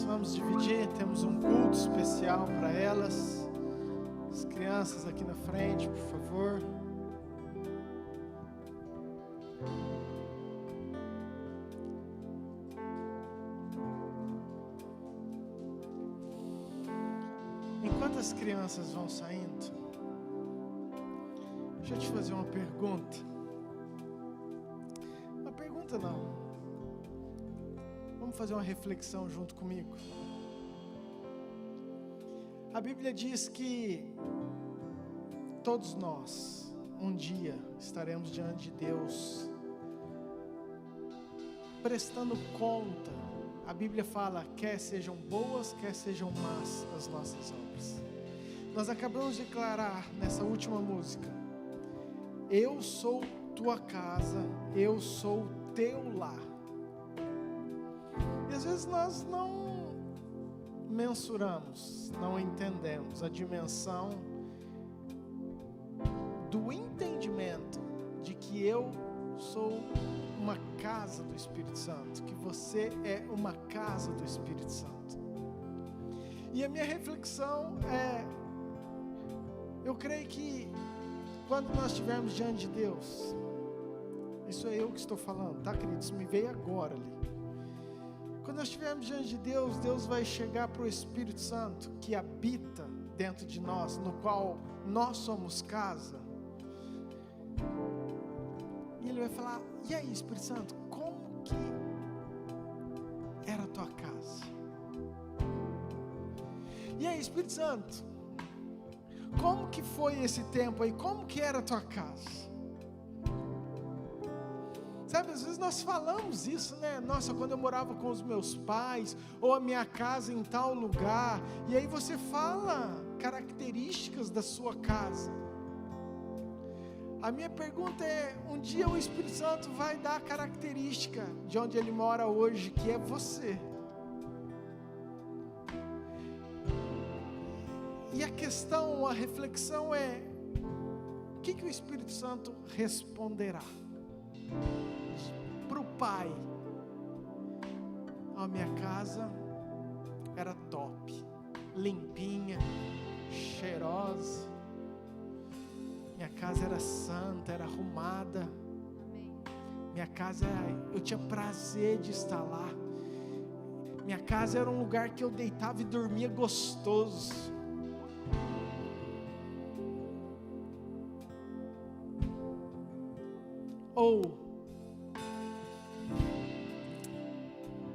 Vamos dividir, temos um culto especial para elas. As crianças aqui na frente, por favor. Enquanto as crianças vão saindo, deixa eu te fazer uma pergunta. Uma pergunta não. Vamos fazer uma reflexão junto comigo. A Bíblia diz que todos nós, um dia, estaremos diante de Deus, prestando conta. A Bíblia fala, quer sejam boas, quer sejam más as nossas obras. Nós acabamos de declarar nessa última música, eu sou tua casa, eu sou teu lar. E às vezes nós não mensuramos, não entendemos a dimensão do entendimento de que eu sou uma casa do Espírito Santo, que você é uma casa do Espírito Santo. E a minha reflexão é, eu creio que quando nós estivermos diante de Deus, isso é eu que estou falando, tá, queridos? Me veio agora ali. Quando nós estivermos diante de Deus, Deus vai chegar para o Espírito Santo que habita dentro de nós, no qual nós somos casa. E Ele vai falar, e aí, Espírito Santo, como que era a tua casa? E aí, Espírito Santo, como que foi esse tempo aí? Como que era a tua casa? Sabe, às vezes nós falamos isso, né? Nossa, quando eu morava com os meus pais, ou a minha casa em tal lugar, e aí você fala características da sua casa. A minha pergunta é, um dia o Espírito Santo vai dar a característica de onde ele mora hoje, que é você. E a questão, a reflexão é, o que o Espírito Santo responderá para o Pai? A minha casa era top, limpinha, cheirosa, minha casa era santa, era arrumada, minha casa, eu tinha prazer de estar lá, minha casa era um lugar que eu deitava e dormia gostoso. Ou,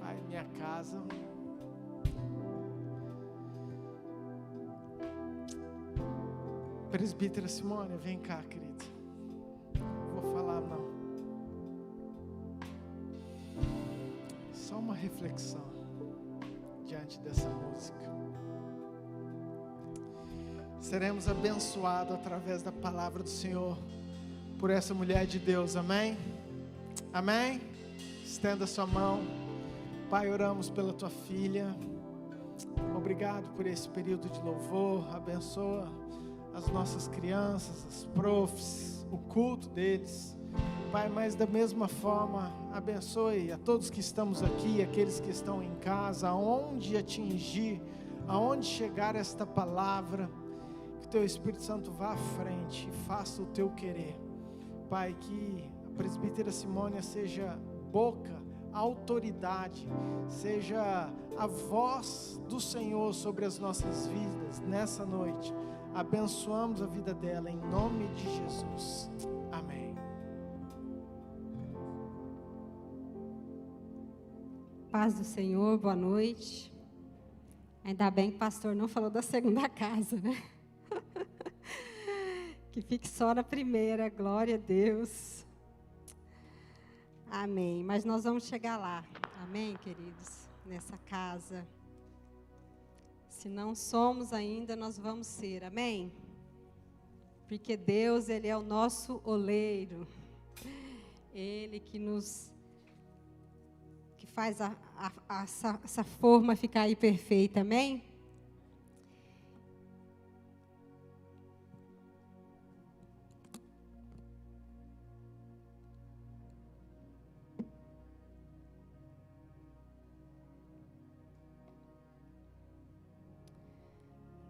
Pai, minha casa presbítera Simônia, vem cá, querida, não vou falar não, só uma reflexão diante dessa música. Seremos abençoados através da palavra do Senhor por essa mulher de Deus, amém? Amém? Estenda sua mão. Pai, oramos pela tua filha, obrigado por esse período de louvor, abençoa as nossas crianças, as profs, o culto deles, Pai, mas da mesma forma, abençoe a todos que estamos aqui, aqueles que estão em casa, aonde atingir, aonde chegar esta palavra, que o teu Espírito Santo vá à frente e faça o teu querer. Pai, que a presbítera Simônia seja boca, autoridade, seja a voz do Senhor sobre as nossas vidas nessa noite. Abençoamos a vida dela em nome de Jesus. Amém. Paz do Senhor, boa noite. Ainda bem que o pastor não falou da segunda casa, né? Que fique só na primeira, glória a Deus. Amém. Mas nós vamos chegar lá, amém, queridos? Nessa casa. Se não somos ainda, nós vamos ser, amém? Porque Deus, Ele é o nosso oleiro. Ele que faz essa forma ficar aí perfeita, amém?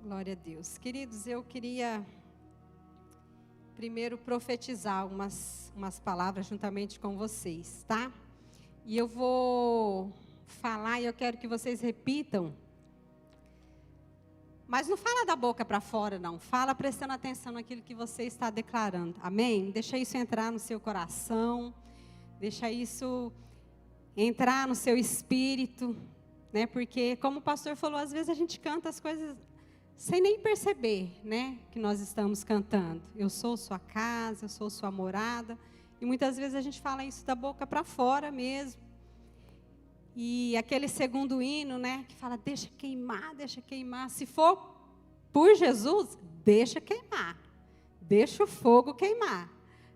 Glória a Deus. Queridos, eu queria primeiro profetizar umas palavras juntamente com vocês, tá? E eu vou falar e eu quero que vocês repitam. Mas não fala da boca para fora, não. Fala prestando atenção naquilo que você está declarando. Amém? Deixa isso entrar no seu coração. Deixa isso entrar no seu espírito, né? Porque, como o pastor falou, às vezes a gente canta as coisas sem nem perceber, né, que nós estamos cantando. Eu sou sua casa, eu sou sua morada. E muitas vezes a gente fala isso da boca para fora mesmo. E aquele segundo hino, né, que fala, deixa queimar, deixa queimar. Se for por Jesus, deixa queimar. Deixa o fogo queimar.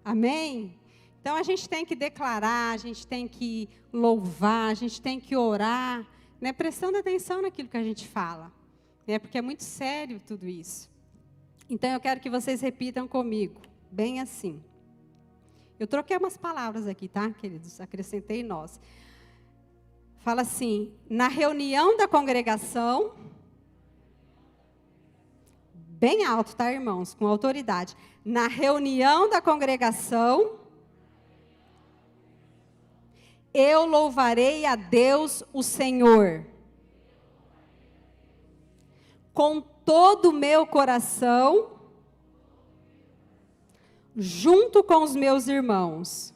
Amém? Então a gente tem que declarar, a gente tem que louvar, a gente tem que orar, né, prestando atenção naquilo que a gente fala. Porque é muito sério tudo isso. Então eu quero que vocês repitam comigo, bem assim. Eu troquei umas palavras aqui, tá, queridos? Acrescentei nós. Fala assim, na reunião da congregação, bem alto, tá, irmãos? Com autoridade. Na reunião da congregação, eu louvarei a Deus, o Senhor. Com todo o meu coração, junto com os meus irmãos.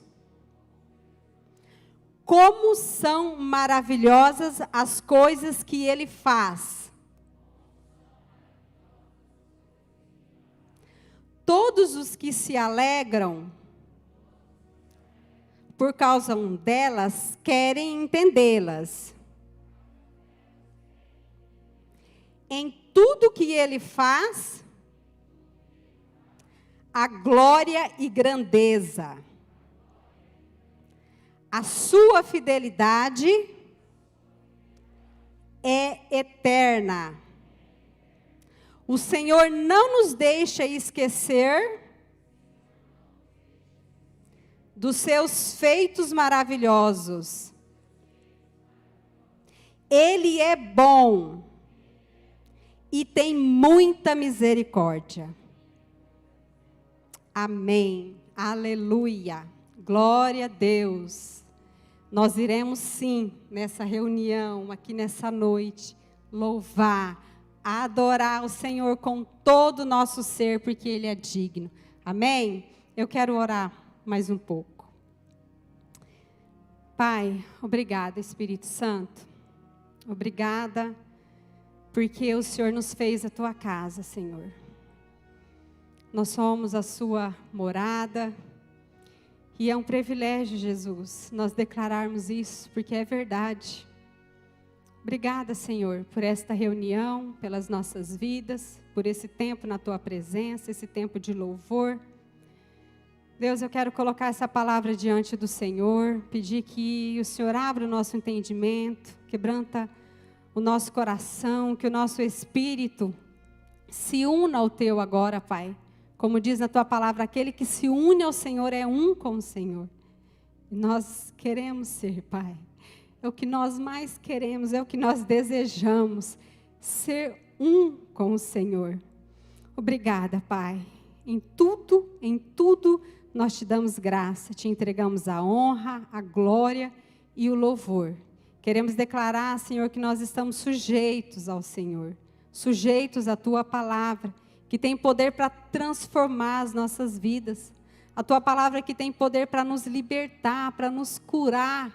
Como são maravilhosas as coisas que Ele faz. Todos os que se alegram por causa delas, querem entendê-las. Em tudo que ele faz, a glória e grandeza, a sua fidelidade é eterna. O Senhor não nos deixa esquecer dos seus feitos maravilhosos. Ele é bom e tem muita misericórdia. Amém. Aleluia. Glória a Deus. Nós iremos sim, nessa reunião, aqui nessa noite, louvar, adorar o Senhor com todo o nosso ser, porque Ele é digno. Amém? Eu quero orar mais um pouco. Pai, obrigada, Espírito Santo. Obrigada, porque o Senhor nos fez a Tua casa, Senhor. Nós somos a Sua morada. E é um privilégio, Jesus, nós declararmos isso, porque é verdade. Obrigada, Senhor, por esta reunião, pelas nossas vidas, por esse tempo na Tua presença, esse tempo de louvor. Deus, eu quero colocar essa palavra diante do Senhor, pedir que o Senhor abra o nosso entendimento, quebranta o nosso coração, que o nosso espírito se una ao Teu agora, Pai. Como diz na Tua palavra, aquele que se une ao Senhor é um com o Senhor. E nós queremos ser, Pai. É o que nós mais queremos, é o que nós desejamos. Ser um com o Senhor. Obrigada, Pai. Em tudo, nós Te damos graça. Te entregamos a honra, a glória e o louvor. Queremos declarar, Senhor, que nós estamos sujeitos ao Senhor. Sujeitos à Tua palavra, que tem poder para transformar as nossas vidas. A Tua palavra que tem poder para nos libertar, para nos curar,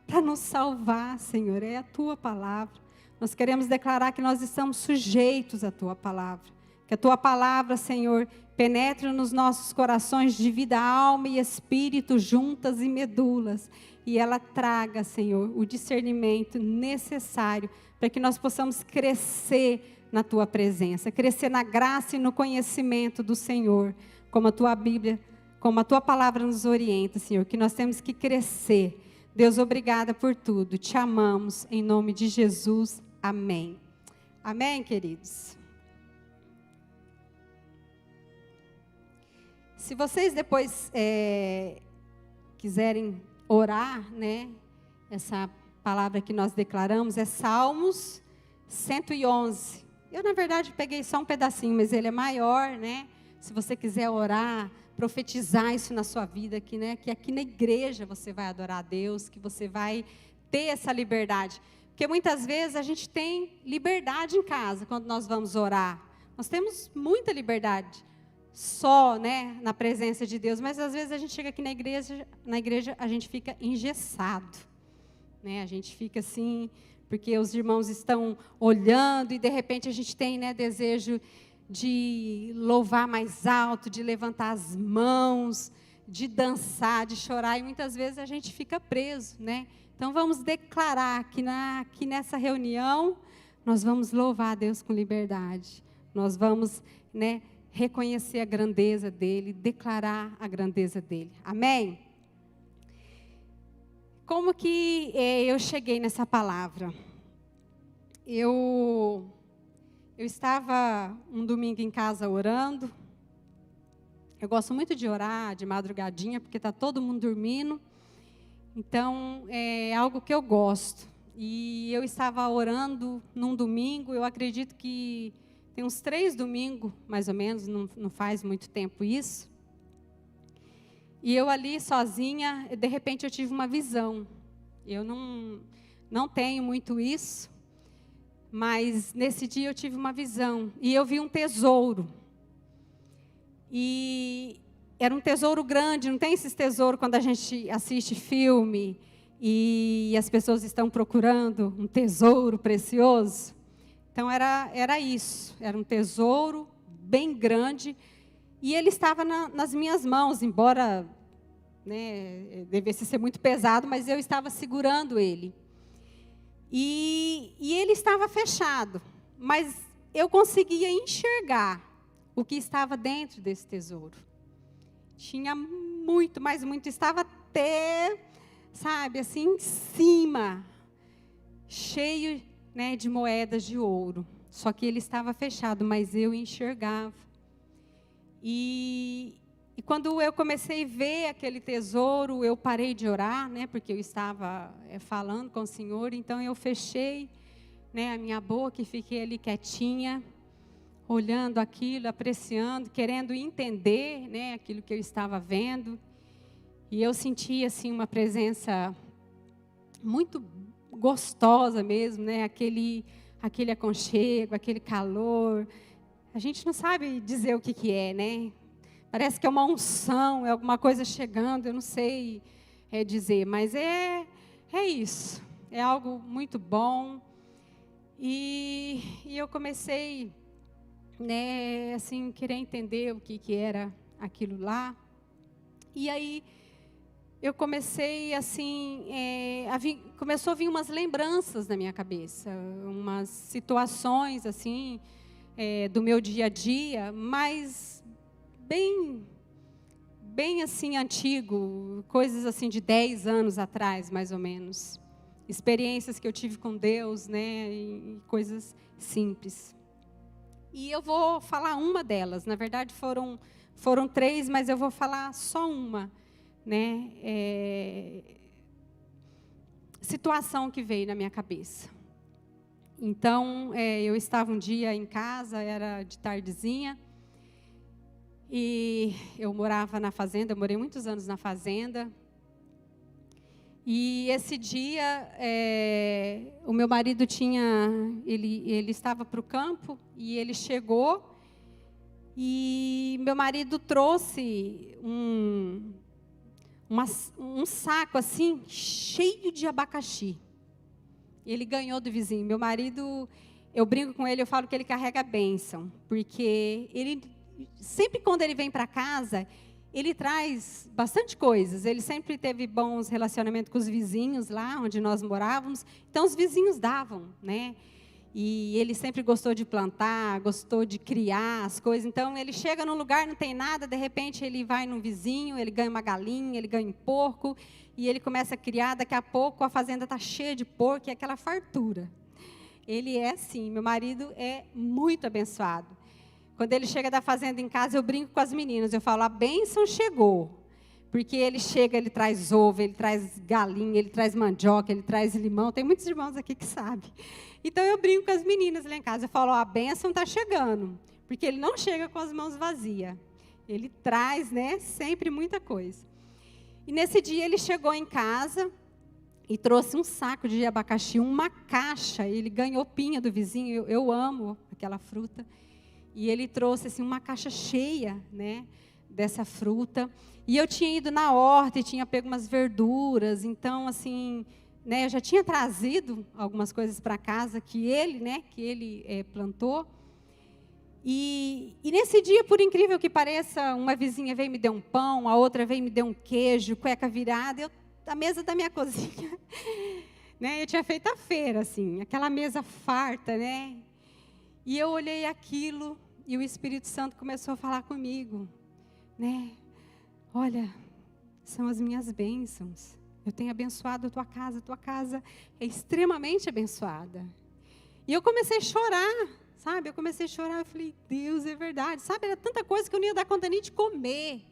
para nos salvar, Senhor. É a Tua palavra. Nós queremos declarar que nós estamos sujeitos à Tua palavra. Que a Tua palavra, Senhor, penetre nos nossos corações de vida, alma e espírito, juntas e medulas. E ela traga, Senhor, o discernimento necessário para que nós possamos crescer na Tua presença, crescer na graça e no conhecimento do Senhor, como a Tua Bíblia, como a Tua palavra nos orienta, Senhor, que nós temos que crescer. Deus, obrigada por tudo, Te amamos, em nome de Jesus, amém. Amém, queridos? Se vocês depois quiserem orar, né, essa palavra que nós declaramos é Salmos 111. Eu, na verdade, peguei só um pedacinho, mas ele é maior, né? Se você quiser orar, profetizar isso na sua vida, aqui, né? Que aqui na igreja você vai adorar a Deus, que você vai ter essa liberdade. Porque muitas vezes a gente tem liberdade em casa, quando nós vamos orar. Nós temos muita liberdade, só, né, na presença de Deus. Mas, às vezes, a gente chega aqui na igreja a gente fica engessado. Né? A gente fica assim, porque os irmãos estão olhando e, de repente, a gente tem, né, desejo de louvar mais alto, de levantar as mãos, de dançar, de chorar. E, muitas vezes, a gente fica preso, né? Então, vamos declarar que nessa reunião, nós vamos louvar a Deus com liberdade. Nós vamos, né, reconhecer a grandeza dEle, declarar a grandeza dEle. Amém? Como que eu cheguei nessa palavra? Eu estava um domingo em casa orando. Eu gosto muito de orar de madrugadinha, porque está todo mundo dormindo. Então, é algo que eu gosto. E eu estava orando num domingo, eu acredito que tem uns 3 domingos, mais ou menos, não faz muito tempo isso. E eu ali sozinha, de repente eu tive uma visão. Eu não tenho muito isso, mas nesse dia eu tive uma visão. E eu vi um tesouro. E era um tesouro grande, não tem esses tesouros quando a gente assiste filme e as pessoas estão procurando um tesouro precioso? Então era isso, era um tesouro bem grande e ele estava nas minhas mãos, embora né? Devesse ser muito pesado, mas eu estava segurando ele. E ele estava fechado, mas eu conseguia enxergar o que estava dentro desse tesouro. Tinha muito, mas muito, estava até, sabe, assim, em cima, cheio, né, de moedas de ouro. Só que ele estava fechado, mas eu enxergava. E quando eu comecei a ver aquele tesouro, eu parei de orar, né, porque eu estava falando com o Senhor. Então eu fechei, né, a minha boca e fiquei ali quietinha, olhando aquilo, apreciando, querendo entender, né, aquilo que eu estava vendo. E eu senti assim uma presença muito gostosa mesmo, né, aquele aconchego, aquele calor. A gente não sabe dizer o que é, né? Parece que é uma unção, é alguma coisa chegando, eu não sei dizer, mas é isso. É algo muito bom. E eu comecei, né, assim, querer entender o que era aquilo lá. E aí eu comecei, assim, começou a vir umas lembranças na minha cabeça, umas situações, assim, do meu dia a dia, mas bem assim antigo, coisas assim de 10 anos atrás, mais ou menos. Experiências que eu tive com Deus, né, e coisas simples. E eu vou falar uma delas. Na verdade foram 3, mas eu vou falar só uma, né? Situação que veio na minha cabeça. Então, eu estava um dia em casa, era de tardezinha, e eu morava na fazenda, eu morei muitos anos na fazenda. E esse dia, o meu marido ele estava para o campo, e ele chegou, e meu marido trouxe um saco assim, cheio de abacaxi. Ele ganhou do vizinho. Meu marido, eu brinco com ele, eu falo que ele carrega a bênção, porque ele, sempre quando ele vem para casa, ele traz bastante coisas. Ele sempre teve bons relacionamentos com os vizinhos lá onde nós morávamos. Então, os vizinhos davam, né? E ele sempre gostou de plantar, gostou de criar as coisas. Então, ele chega num lugar, não tem nada, de repente ele vai num vizinho, ele ganha uma galinha, ele ganha um porco, e ele começa a criar. Daqui a pouco a fazenda está cheia de porco, e aquela fartura. Ele é assim, meu marido é muito abençoado. Quando ele chega da fazenda em casa, eu brinco com as meninas, eu falo, a bênção chegou. Porque ele chega, ele traz ovo, ele traz galinha, ele traz mandioca, ele traz limão. Tem muitos irmãos aqui que sabem. Então, eu brinco com as meninas lá em casa. Eu falo, a bênção está chegando. Porque ele não chega com as mãos vazias. Ele traz, né, sempre muita coisa. E nesse dia, ele chegou em casa e trouxe um saco de abacaxi, uma caixa. Ele ganhou pinha do vizinho. Eu amo aquela fruta. E ele trouxe assim, uma caixa cheia, né, dessa fruta. E eu tinha ido na horta e tinha pego umas verduras. Então, assim, né, eu já tinha trazido algumas coisas para casa que ele plantou. E nesse dia, por incrível que pareça, uma vizinha veio e me deu um pão, a outra veio e me deu um queijo, cueca virada, a mesa da minha cozinha. Né, eu tinha feito a feira, assim, aquela mesa farta, né? E eu olhei aquilo e o Espírito Santo começou a falar comigo, né? Olha, são as minhas bênçãos. Eu tenho abençoado a tua casa é extremamente abençoada. E eu comecei a chorar, sabe? Eu falei, Deus, é verdade. Sabe, era tanta coisa que eu não ia dar conta nem de comer.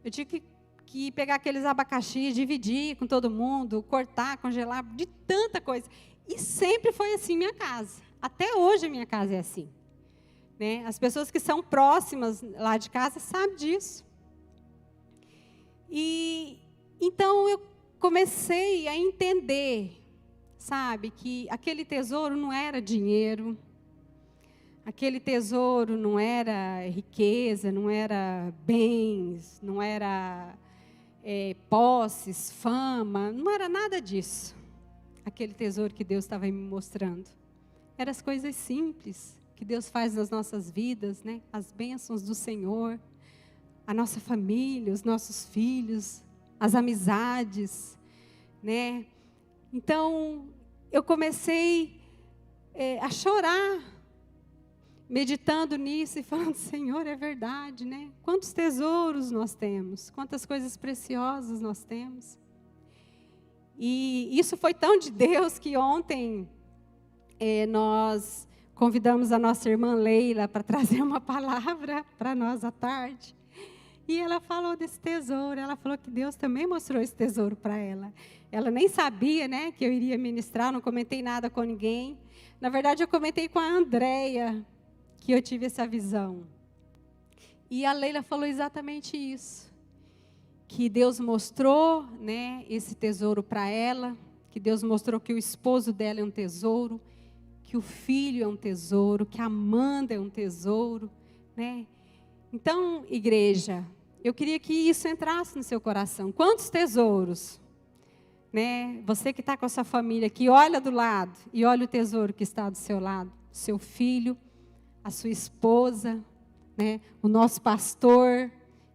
Eu tive que pegar aqueles abacaxis, dividir com todo mundo, cortar, congelar, de tanta coisa. E sempre foi assim minha casa. Até hoje a minha casa é assim. Né? As pessoas que são próximas lá de casa sabem disso. E então eu comecei a entender, sabe, que aquele tesouro não era dinheiro, aquele tesouro não era riqueza, não era bens, não era posses, fama, não era nada disso. Aquele tesouro que Deus estava me mostrando. Eram as coisas simples que Deus faz nas nossas vidas, né? As bênçãos do Senhor, a nossa família, os nossos filhos, as amizades, né? Então, eu comecei a chorar, meditando nisso e falando, Senhor, é verdade, né? Quantos tesouros nós temos, quantas coisas preciosas nós temos. E isso foi tão de Deus que ontem nós convidamos a nossa irmã Leila para trazer uma palavra para nós à tarde. E ela falou desse tesouro, ela falou que Deus também mostrou esse tesouro para ela. Ela nem sabia, né, que eu iria ministrar, não comentei nada com ninguém. Na verdade, eu comentei com a Andréia que eu tive essa visão. E a Leila falou exatamente isso. Que Deus mostrou, né, esse tesouro para ela, que Deus mostrou que o esposo dela é um tesouro, que o filho é um tesouro, que a Amanda é um tesouro, né? Então, igreja, eu queria que isso entrasse no seu coração. Quantos tesouros, né? Você que está com a sua família, que olha do lado e olha o tesouro que está do seu lado, seu filho, a sua esposa, né? O nosso pastor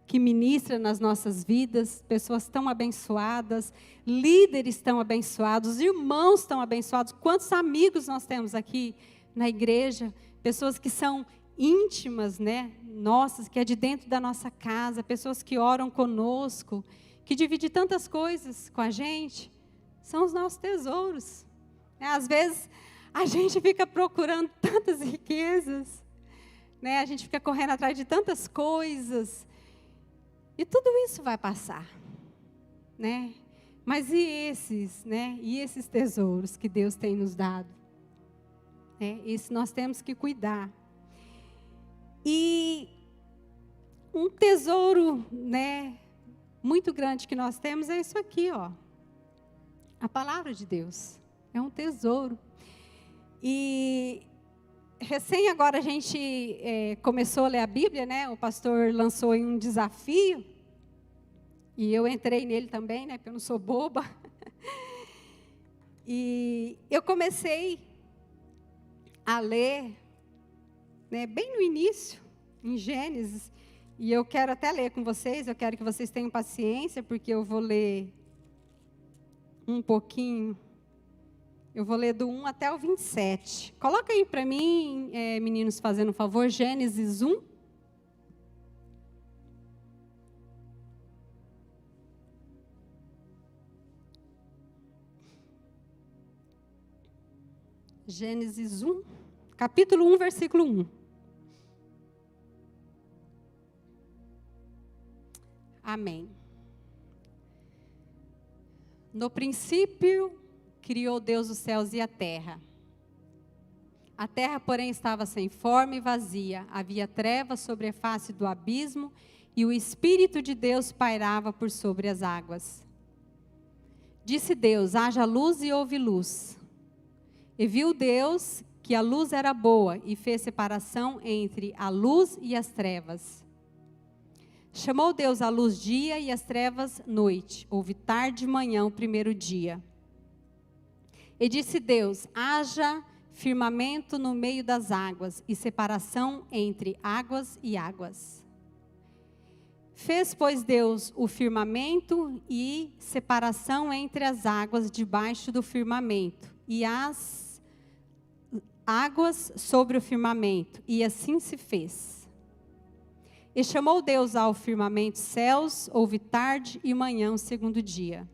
que ministra nas nossas vidas, pessoas tão abençoadas, líderes tão abençoados, irmãos tão abençoados. Quantos amigos nós temos aqui na igreja? Pessoas que são íntimas, né? Nossas, que é de dentro da nossa casa, pessoas que oram conosco, que dividem tantas coisas com a gente, são os nossos tesouros. Às vezes, a gente fica procurando tantas riquezas, né? A gente fica correndo atrás de tantas coisas, e tudo isso vai passar, né? Mas e esses, né? E esses tesouros que Deus tem nos dado? Esse nós temos que cuidar. E um tesouro, né, muito grande que nós temos é isso aqui, ó. A palavra de Deus é um tesouro. E recém agora a gente começou a ler a Bíblia, né? O pastor lançou um desafio. E eu entrei nele também, né? Porque eu não sou boba. E eu comecei a ler, né, bem no início, em Gênesis. E eu quero até ler com vocês. Eu quero que vocês tenham paciência, porque eu vou ler um pouquinho. Eu vou ler do 1 até o 27. Coloca aí para mim, meninos, fazendo um favor, Gênesis 1. Gênesis 1, capítulo 1, versículo 1. Amém. No princípio, criou Deus os céus e a terra. A terra, porém, estava sem forma e vazia. Havia trevas sobre a face do abismo, e o Espírito de Deus pairava por sobre as águas. Disse Deus, haja luz e houve luz. E viu Deus que a luz era boa, e fez separação entre a luz e as trevas. Chamou Deus a luz dia e as trevas noite. Houve tarde e manhã o primeiro dia. E disse Deus, haja firmamento no meio das águas, e separação entre águas e águas. Fez, pois, Deus o firmamento e separação entre as águas debaixo do firmamento, e as águas sobre o firmamento, e assim se fez. E chamou Deus ao firmamento céus, houve tarde e manhã o segundo dia.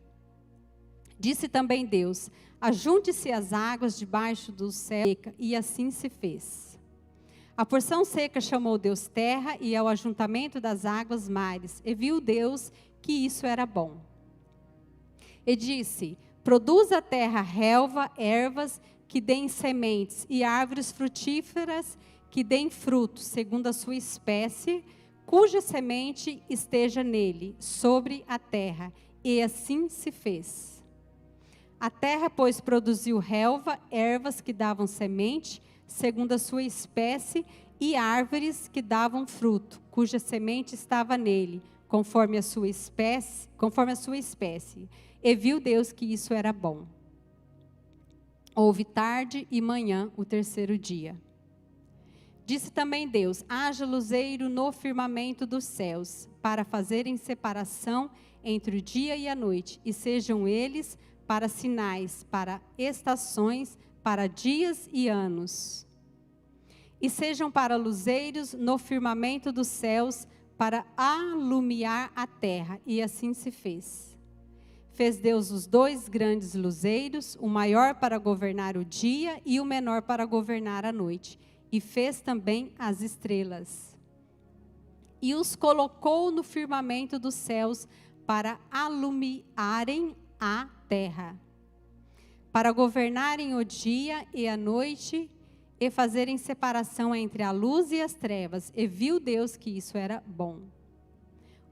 Disse também Deus, ajunte-se as águas debaixo do céu, e assim se fez. A porção seca chamou Deus terra, e ao ajuntamento das águas mares, e viu Deus que isso era bom. E disse, produza a terra relva, ervas, que deem sementes, e árvores frutíferas, que deem frutos, segundo a sua espécie, cuja semente esteja nele, sobre a terra. E assim se fez. A terra, pois, produziu relva, ervas que davam semente, segundo a sua espécie, e árvores que davam fruto, cuja semente estava nele, conforme a sua espécie. E viu Deus que isso era bom. Houve tarde e manhã o terceiro dia. Disse também Deus: haja luzeiro no firmamento dos céus, para fazerem separação entre o dia e a noite, e sejam eles para sinais, para estações, para dias e anos. E sejam para luzeiros no firmamento dos céus, para alumiar a terra. E assim se fez. Fez Deus os 2 grandes luzeiros, o maior para governar o dia e o menor para governar a noite. E fez também as estrelas. E os colocou no firmamento dos céus para alumiarem a terra, para governarem o dia e a noite, e fazerem separação entre a luz e as trevas. E viu Deus que isso era bom.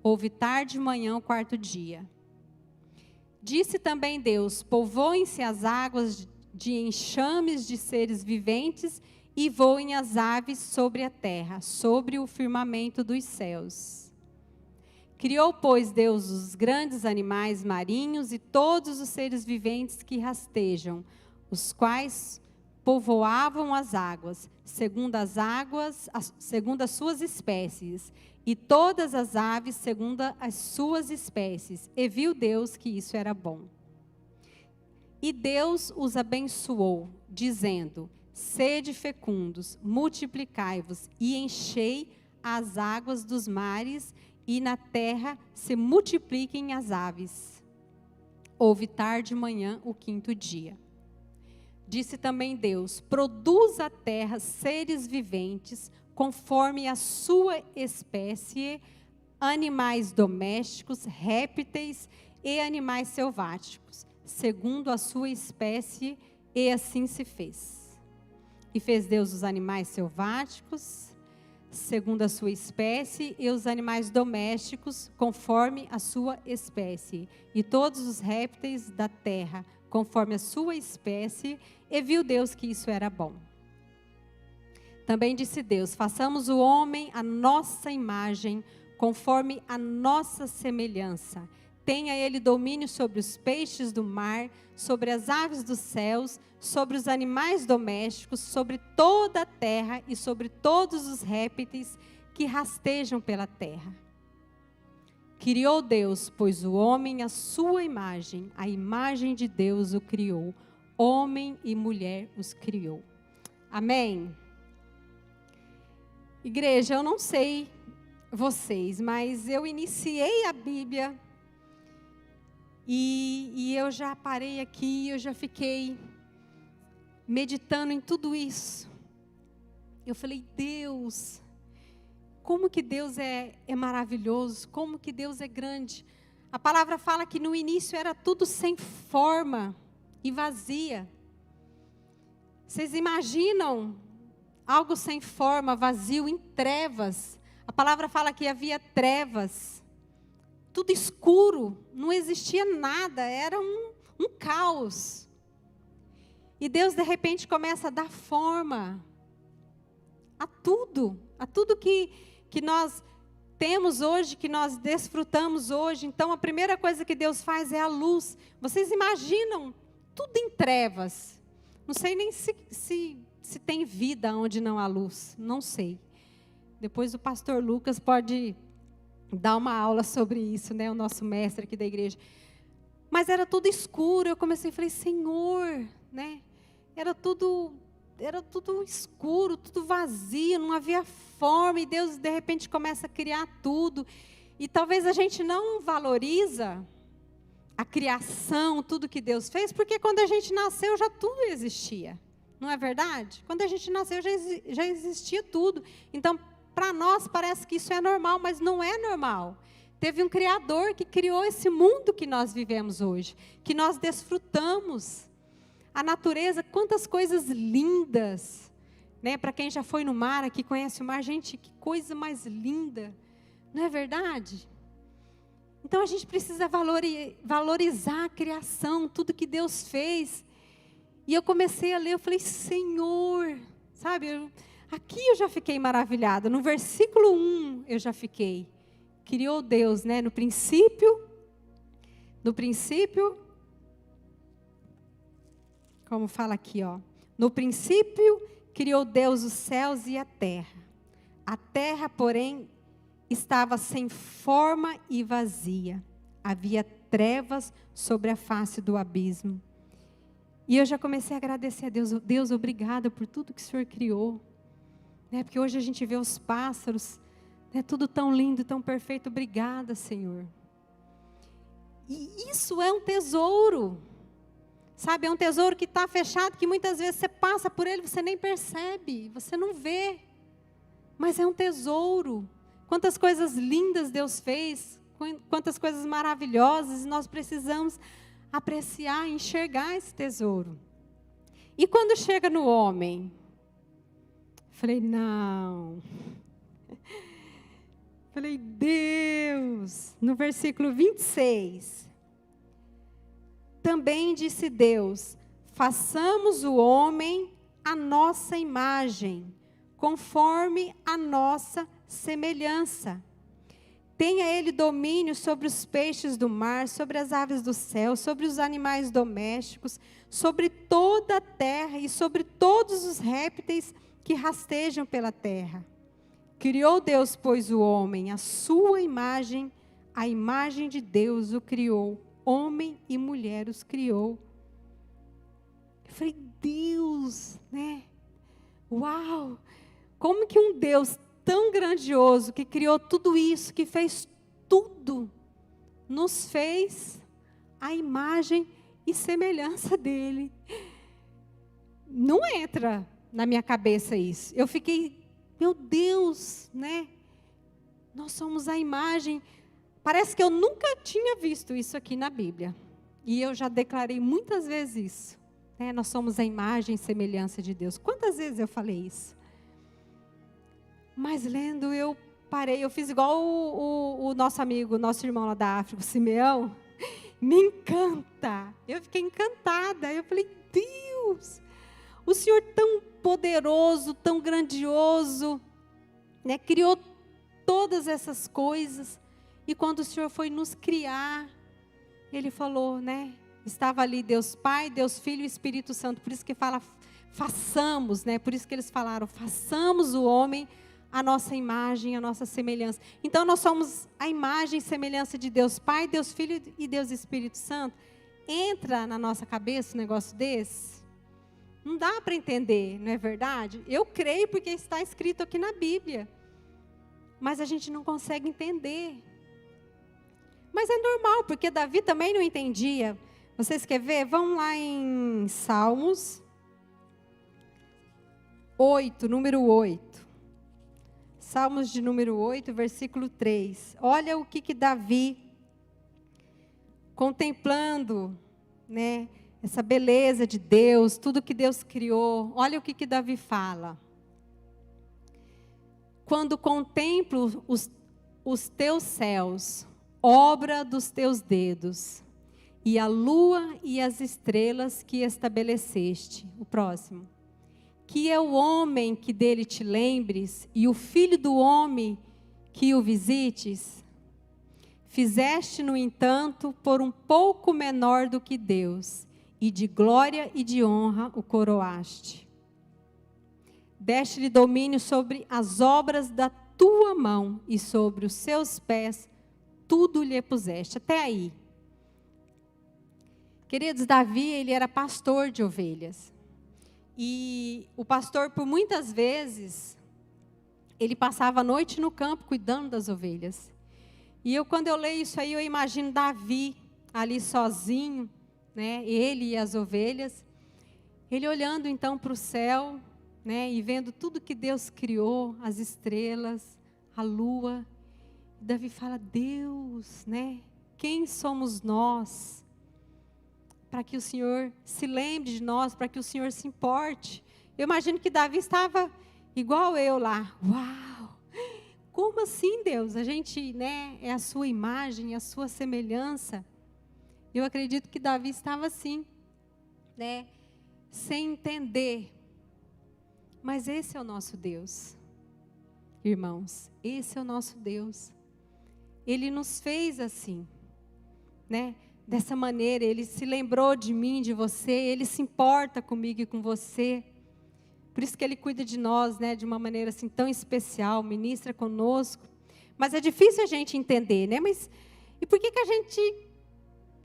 Houve tarde e manhã o 4º dia. Disse também Deus: povoem-se as águas de enxames de seres viventes, e voem as aves sobre a terra, sobre o firmamento dos céus. Criou, pois, Deus os grandes animais marinhos e todos os seres viventes que rastejam, os quais povoavam as águas, segundo as suas espécies, e todas as aves segundo as suas espécies. E viu Deus que isso era bom. E Deus os abençoou, dizendo: sede fecundos, multiplicai-vos e enchei as águas dos mares, e na terra se multipliquem as aves. Houve tarde e manhã o 5º dia. Disse também Deus: produz a terra seres viventes, conforme a sua espécie, animais domésticos, répteis e animais selváticos, segundo a sua espécie, e assim se fez. E fez Deus os animais selváticos, segundo a sua espécie, e os animais domésticos, conforme a sua espécie, e todos os répteis da terra, conforme a sua espécie, e viu Deus que isso era bom. Também disse Deus: façamos o homem à nossa imagem, conforme a nossa semelhança. Tenha ele domínio sobre os peixes do mar, sobre as aves dos céus, sobre os animais domésticos, sobre toda a terra e sobre todos os répteis que rastejam pela terra. Criou Deus, pois, o homem à sua imagem, a imagem de Deus o criou, homem e mulher os criou. Amém? Igreja, eu não sei vocês, mas eu iniciei a Bíblia e eu já parei aqui, eu já fiquei meditando em tudo isso. Eu falei: Deus, como que Deus é maravilhoso, como que Deus é grande. A palavra fala que no início era tudo sem forma e vazia. Vocês imaginam algo sem forma, vazio, em trevas? A palavra fala que havia trevas, tudo escuro, não existia nada, era um caos. E Deus de repente começa a dar forma a tudo que nós temos hoje, que nós desfrutamos hoje. Então a primeira coisa que Deus faz é a luz. Vocês imaginam tudo em trevas? Não sei nem se tem vida onde não há luz, não sei. Depois o pastor Lucas pode dar uma aula sobre isso, né? O nosso mestre aqui da igreja. Mas era tudo escuro. Eu comecei a falar: Senhor, né? Era tudo escuro, tudo vazio, não havia forma. E Deus de repente começa a criar tudo. E talvez a gente não valoriza a criação, tudo que Deus fez, porque quando a gente nasceu já tudo existia. Não é verdade? Quando a gente nasceu já existia tudo. Então, para nós parece que isso é normal, mas não é normal. Teve um Criador que criou esse mundo que nós vivemos hoje, que nós desfrutamos. A natureza, quantas coisas lindas, né? Para quem já foi no mar, aqui conhece o mar, gente, que coisa mais linda. Não é verdade? Então a gente precisa valorizar a criação, tudo que Deus fez. E eu comecei a ler, eu falei: Senhor, sabe, aqui eu já fiquei maravilhada. No versículo 1 eu já fiquei. Criou Deus, né? No princípio, como fala aqui, ó. No princípio criou Deus os céus e a terra. A terra, porém, estava sem forma e vazia. Havia trevas sobre a face do abismo. E eu já comecei a agradecer a Deus. Deus, obrigada por tudo que o Senhor criou. Porque hoje a gente vê os pássaros, tudo tão lindo, tão perfeito. Obrigada, Senhor. E isso é um tesouro. Sabe, é um tesouro que está fechado, que muitas vezes você passa por ele, você nem percebe, você não vê. Mas é um tesouro. Quantas coisas lindas Deus fez, quantas coisas maravilhosas, e nós precisamos apreciar, enxergar esse tesouro. E quando chega no homem, falei, não. Falei, Deus, no versículo 26. Também disse Deus, façamos o homem à nossa imagem, conforme a nossa semelhança. Tenha ele domínio sobre os peixes do mar, sobre as aves do céu, sobre os animais domésticos, sobre toda a terra e sobre todos os répteis que rastejam pela terra. Criou Deus, pois, o homem, a sua imagem, a imagem de Deus o criou, homem e mulher os criou. Eu falei, Deus, Uau! Como que um Deus tão grandioso, que criou tudo isso, que fez tudo, nos fez a imagem e semelhança dele. Não entra na minha cabeça isso. Eu fiquei, meu Deus, Nós somos a imagem. Parece que eu nunca tinha visto isso aqui na Bíblia. E eu já declarei muitas vezes isso. Nós somos a imagem e semelhança de Deus. Quantas vezes eu falei isso? Mas lendo, eu parei, eu fiz igual o nosso amigo, nosso irmão lá da África, o Simeão. Me encanta. Eu fiquei encantada. Eu falei, Deus, o Senhor tão poderoso, tão grandioso, criou todas essas coisas. E quando o Senhor foi nos criar, Ele falou, estava ali Deus Pai, Deus Filho e Espírito Santo. Por isso que fala, façamos, por isso que eles falaram, façamos o homem a nossa imagem, a nossa semelhança. Então nós somos a imagem e semelhança de Deus Pai, Deus Filho e Deus Espírito Santo. Entra na nossa cabeça um negócio desse? Não dá para entender, não é verdade? Eu creio porque está escrito aqui na Bíblia. Mas a gente não consegue entender. Mas é normal, porque Davi também não entendia. Vocês querem ver? Vamos lá em Salmos 8, número 8. Salmos de número 8, versículo 3. Olha o que Davi, contemplando, essa beleza de Deus, tudo que Deus criou. Olha o que Davi fala. Quando contemplo os teus céus, obra dos teus dedos, e a lua e as estrelas que estabeleceste. O próximo. Que é o homem que dele te lembres, e o filho do homem que o visites. Fizeste, no entanto, por um pouco menor do que Deus, e de glória e de honra o coroaste. Deste-lhe domínio sobre as obras da tua mão, e sobre os seus pés tudo lhe puseste. Até aí. Queridos, Davi, ele era pastor de ovelhas. E o pastor, por muitas vezes, ele passava a noite no campo cuidando das ovelhas. E quando eu leio isso aí, eu imagino Davi ali sozinho, ele e as ovelhas. Ele olhando então para o céu, e vendo tudo que Deus criou, as estrelas, a lua. E Davi fala, Deus, quem somos nós? Para que o Senhor se lembre de nós, para que o Senhor se importe. Eu imagino que Davi estava igual eu lá. Uau! Como assim, Deus? A gente, é a sua imagem, a sua semelhança. Eu acredito que Davi estava assim, sem entender. Mas esse é o nosso Deus. Irmãos, esse é o nosso Deus. Ele nos fez assim, dessa maneira, Ele se lembrou de mim, de você, Ele se importa comigo e com você. Por isso que Ele cuida de nós, né, de uma maneira assim tão especial, ministra conosco. Mas é difícil a gente entender, né? Mas e por que a gente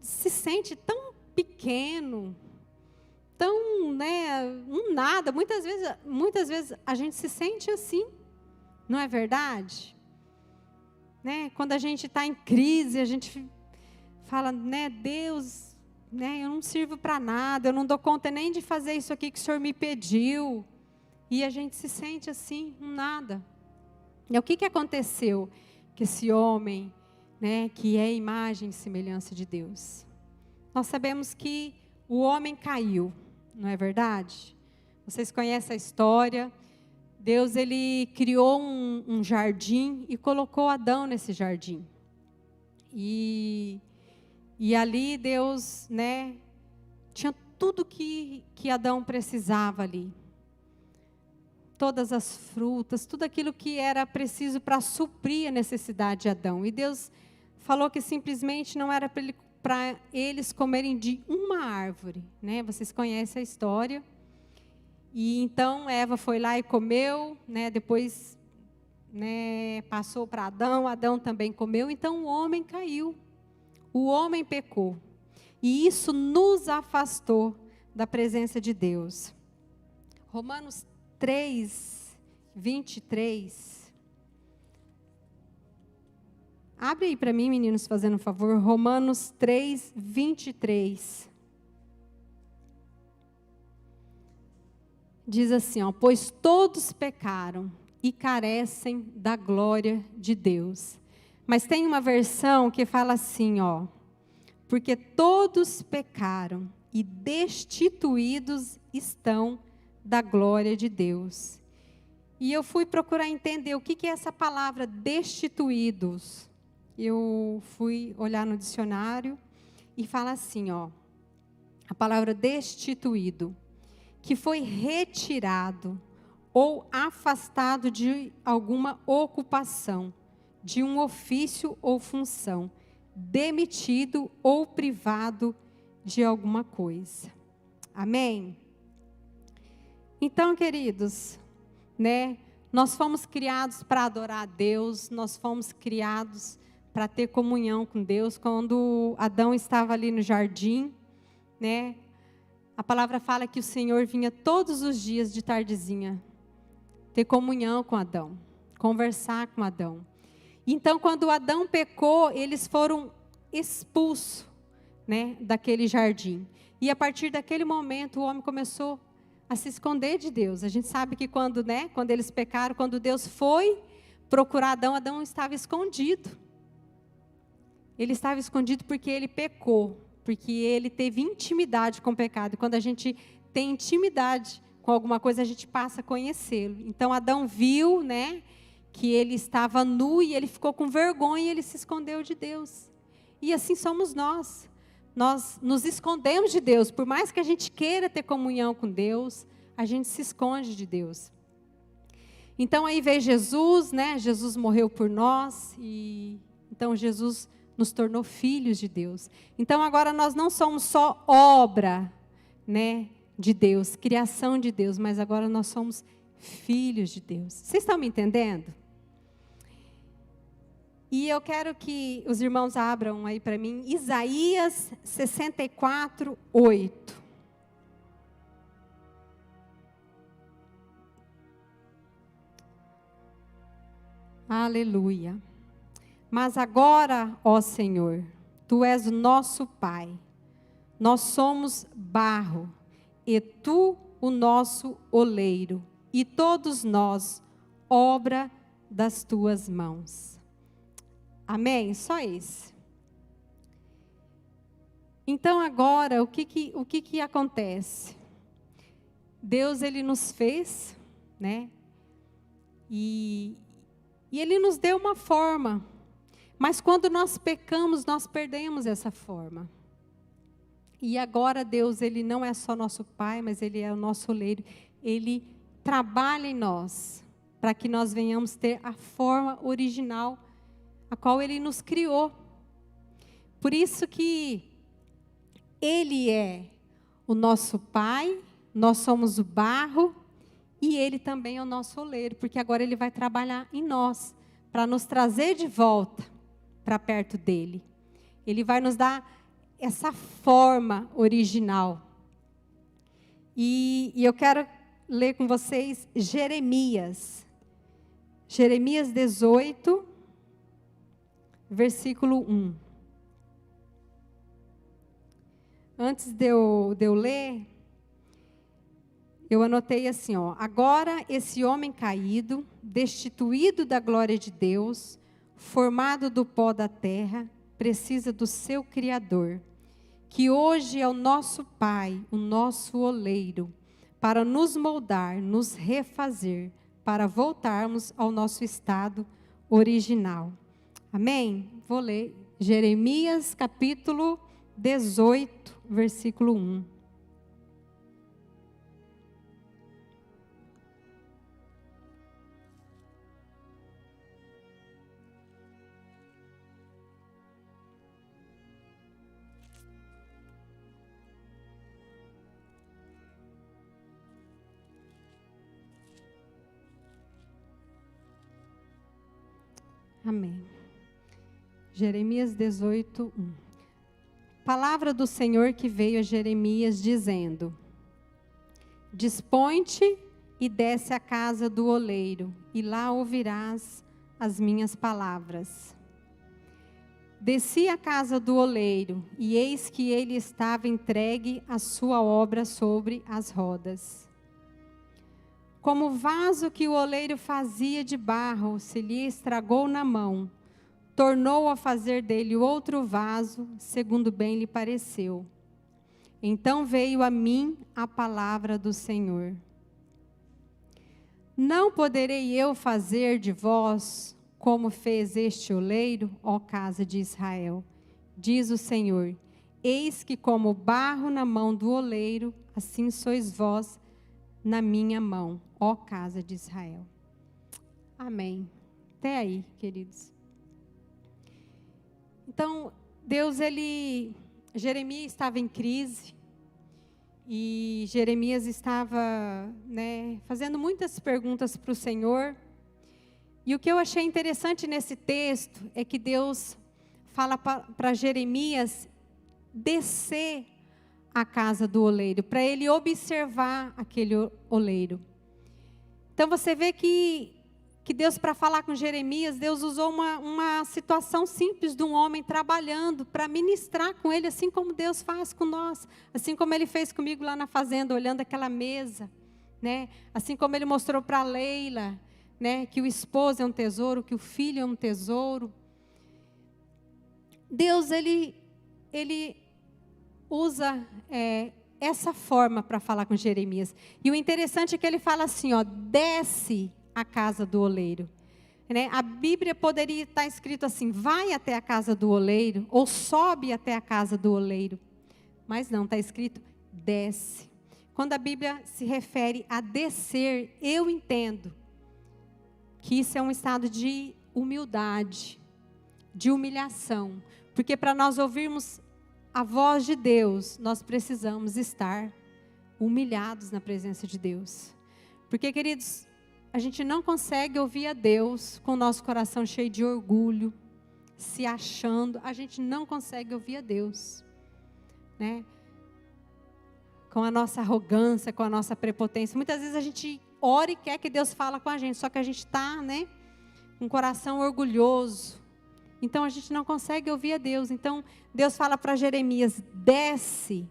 se sente tão pequeno, tão, né, um nada? Muitas vezes a gente se sente assim, não é verdade? Né? Quando a gente está em crise, a gente fala, né, Deus, né, eu não sirvo para nada, eu não dou conta nem de fazer isso aqui que o Senhor me pediu. E a gente se sente assim, um nada. E o que aconteceu? Que esse homem, né, que é imagem e semelhança de Deus. Nós sabemos que o homem caiu, não é verdade? Vocês conhecem a história. Deus, ele criou um jardim e colocou Adão nesse jardim. E ali Deus, né, tinha tudo que Adão precisava ali. Todas as frutas, tudo aquilo que era preciso para suprir a necessidade de Adão. E Deus falou que simplesmente não era para eles comerem de uma árvore, né? Vocês conhecem a história. E então Eva foi lá e comeu, né? Depois, né, passou para Adão, Adão também comeu, então o homem caiu. O homem pecou. E isso nos afastou da presença de Deus. Romanos 3, 23. Abre aí para mim, meninos, fazendo um favor. Romanos 3, 23. Diz assim, ó, pois todos pecaram e carecem da glória de Deus. Mas tem uma versão que fala assim, ó, porque todos pecaram e destituídos estão da glória de Deus. E eu fui procurar entender o que é essa palavra destituídos. Eu fui olhar no dicionário e fala assim, ó, a palavra destituído, que foi retirado ou afastado de alguma ocupação, de um ofício ou função, demitido ou privado de alguma coisa. Amém? Então, queridos, né, nós fomos criados para adorar a Deus, nós fomos criados para ter comunhão com Deus. Quando Adão estava ali no jardim, né, a palavra fala que o Senhor vinha todos os dias de tardezinha ter comunhão com Adão, conversar com Adão. Então, quando Adão pecou, eles foram expulsos, né, daquele jardim. E a partir daquele momento, o homem começou a se esconder de Deus. A gente sabe que quando eles pecaram, quando Deus foi procurar Adão, Adão estava escondido. Ele estava escondido porque ele pecou. Porque ele teve intimidade com o pecado. Quando a gente tem intimidade com alguma coisa, a gente passa a conhecê-lo. Então, Adão viu, né, que ele estava nu e ele ficou com vergonha e ele se escondeu de Deus. E assim somos nós. Nós nos escondemos de Deus. Por mais que a gente queira ter comunhão com Deus, a gente se esconde de Deus. Então, aí veio Jesus, né? Jesus morreu por nós e então Jesus nos tornou filhos de Deus. Então, agora nós não somos só obra, né, de Deus, criação de Deus, mas agora nós somos filhos de Deus. Vocês estão me entendendo? E eu quero que os irmãos abram aí para mim, Isaías 64, 8. Aleluia. Mas agora, ó Senhor, Tu és o nosso Pai. Nós somos barro, e Tu o nosso oleiro, e todos nós, obra das Tuas mãos. Amém? Só isso. Então agora, o que acontece? Deus, Ele nos fez, né? E Ele nos deu uma forma. Mas quando nós pecamos, nós perdemos essa forma. E agora Deus, Ele não é só nosso Pai, mas Ele é o nosso oleiro. Ele trabalha em nós, para que nós venhamos ter a forma original, a qual Ele nos criou. Por isso que Ele é o nosso Pai, nós somos o barro, e Ele também é o nosso oleiro, porque agora Ele vai trabalhar em nós, para nos trazer de volta para perto dEle. Ele vai nos dar essa forma original. E eu quero ler com vocês Jeremias 18, versículo 1. Antes de eu ler, eu anotei assim, ó: agora esse homem caído, destituído da glória de Deus, formado do pó da terra, precisa do seu Criador, que hoje é o nosso Pai, o nosso oleiro, para nos moldar, nos refazer, para voltarmos ao nosso estado original. Amém? Vou ler Jeremias capítulo 18, versículo 1. Amém. Jeremias 18, 1. Palavra do Senhor que veio a Jeremias dizendo: dispõe-te e desce à casa do oleiro, e lá ouvirás as minhas palavras. Desci à casa do oleiro, e eis que ele estava entregue à sua obra sobre as rodas. Como vaso que o oleiro fazia de barro se lhe estragou na mão, tornou a fazer dele outro vaso, segundo bem lhe pareceu. Então veio a mim a palavra do Senhor. Não poderei eu fazer de vós como fez este oleiro, ó casa de Israel? Diz o Senhor: eis que como barro na mão do oleiro, assim sois vós na minha mão, ó casa de Israel. Amém. Até aí, queridos. Então, Jeremias estava em crise, e Jeremias estava, fazendo muitas perguntas para o Senhor. E o que eu achei interessante nesse texto é que Deus fala para Jeremias descer à casa do oleiro, para ele observar aquele oleiro. Então você vê que Deus, para falar com Jeremias, Deus usou uma situação simples de um homem trabalhando para ministrar com ele, assim como Deus faz com nós, assim como ele fez comigo lá na fazenda, olhando aquela mesa, assim como ele mostrou para Leila, que o esposo é um tesouro, que o filho é um tesouro. Deus, ele usa essa forma para falar com Jeremias. E o interessante é que ele fala assim, ó: desce à casa do oleiro. A Bíblia poderia estar escrito assim: vai até a casa do oleiro, ou sobe até a casa do oleiro. Mas não, está escrito desce. Quando a Bíblia se refere a descer, eu entendo que isso é um estado de humildade, de humilhação. Porque para nós ouvirmos a voz de Deus, nós precisamos estar humilhados na presença de Deus. Porque, queridos, a gente não consegue ouvir a Deus com o nosso coração cheio de orgulho, se achando. A gente não consegue ouvir a Deus, com a nossa arrogância, com a nossa prepotência. Muitas vezes a gente ora e quer que Deus fale com a gente, só que a gente está, com o coração orgulhoso. Então a gente não consegue ouvir a Deus. Então Deus fala para Jeremias: desce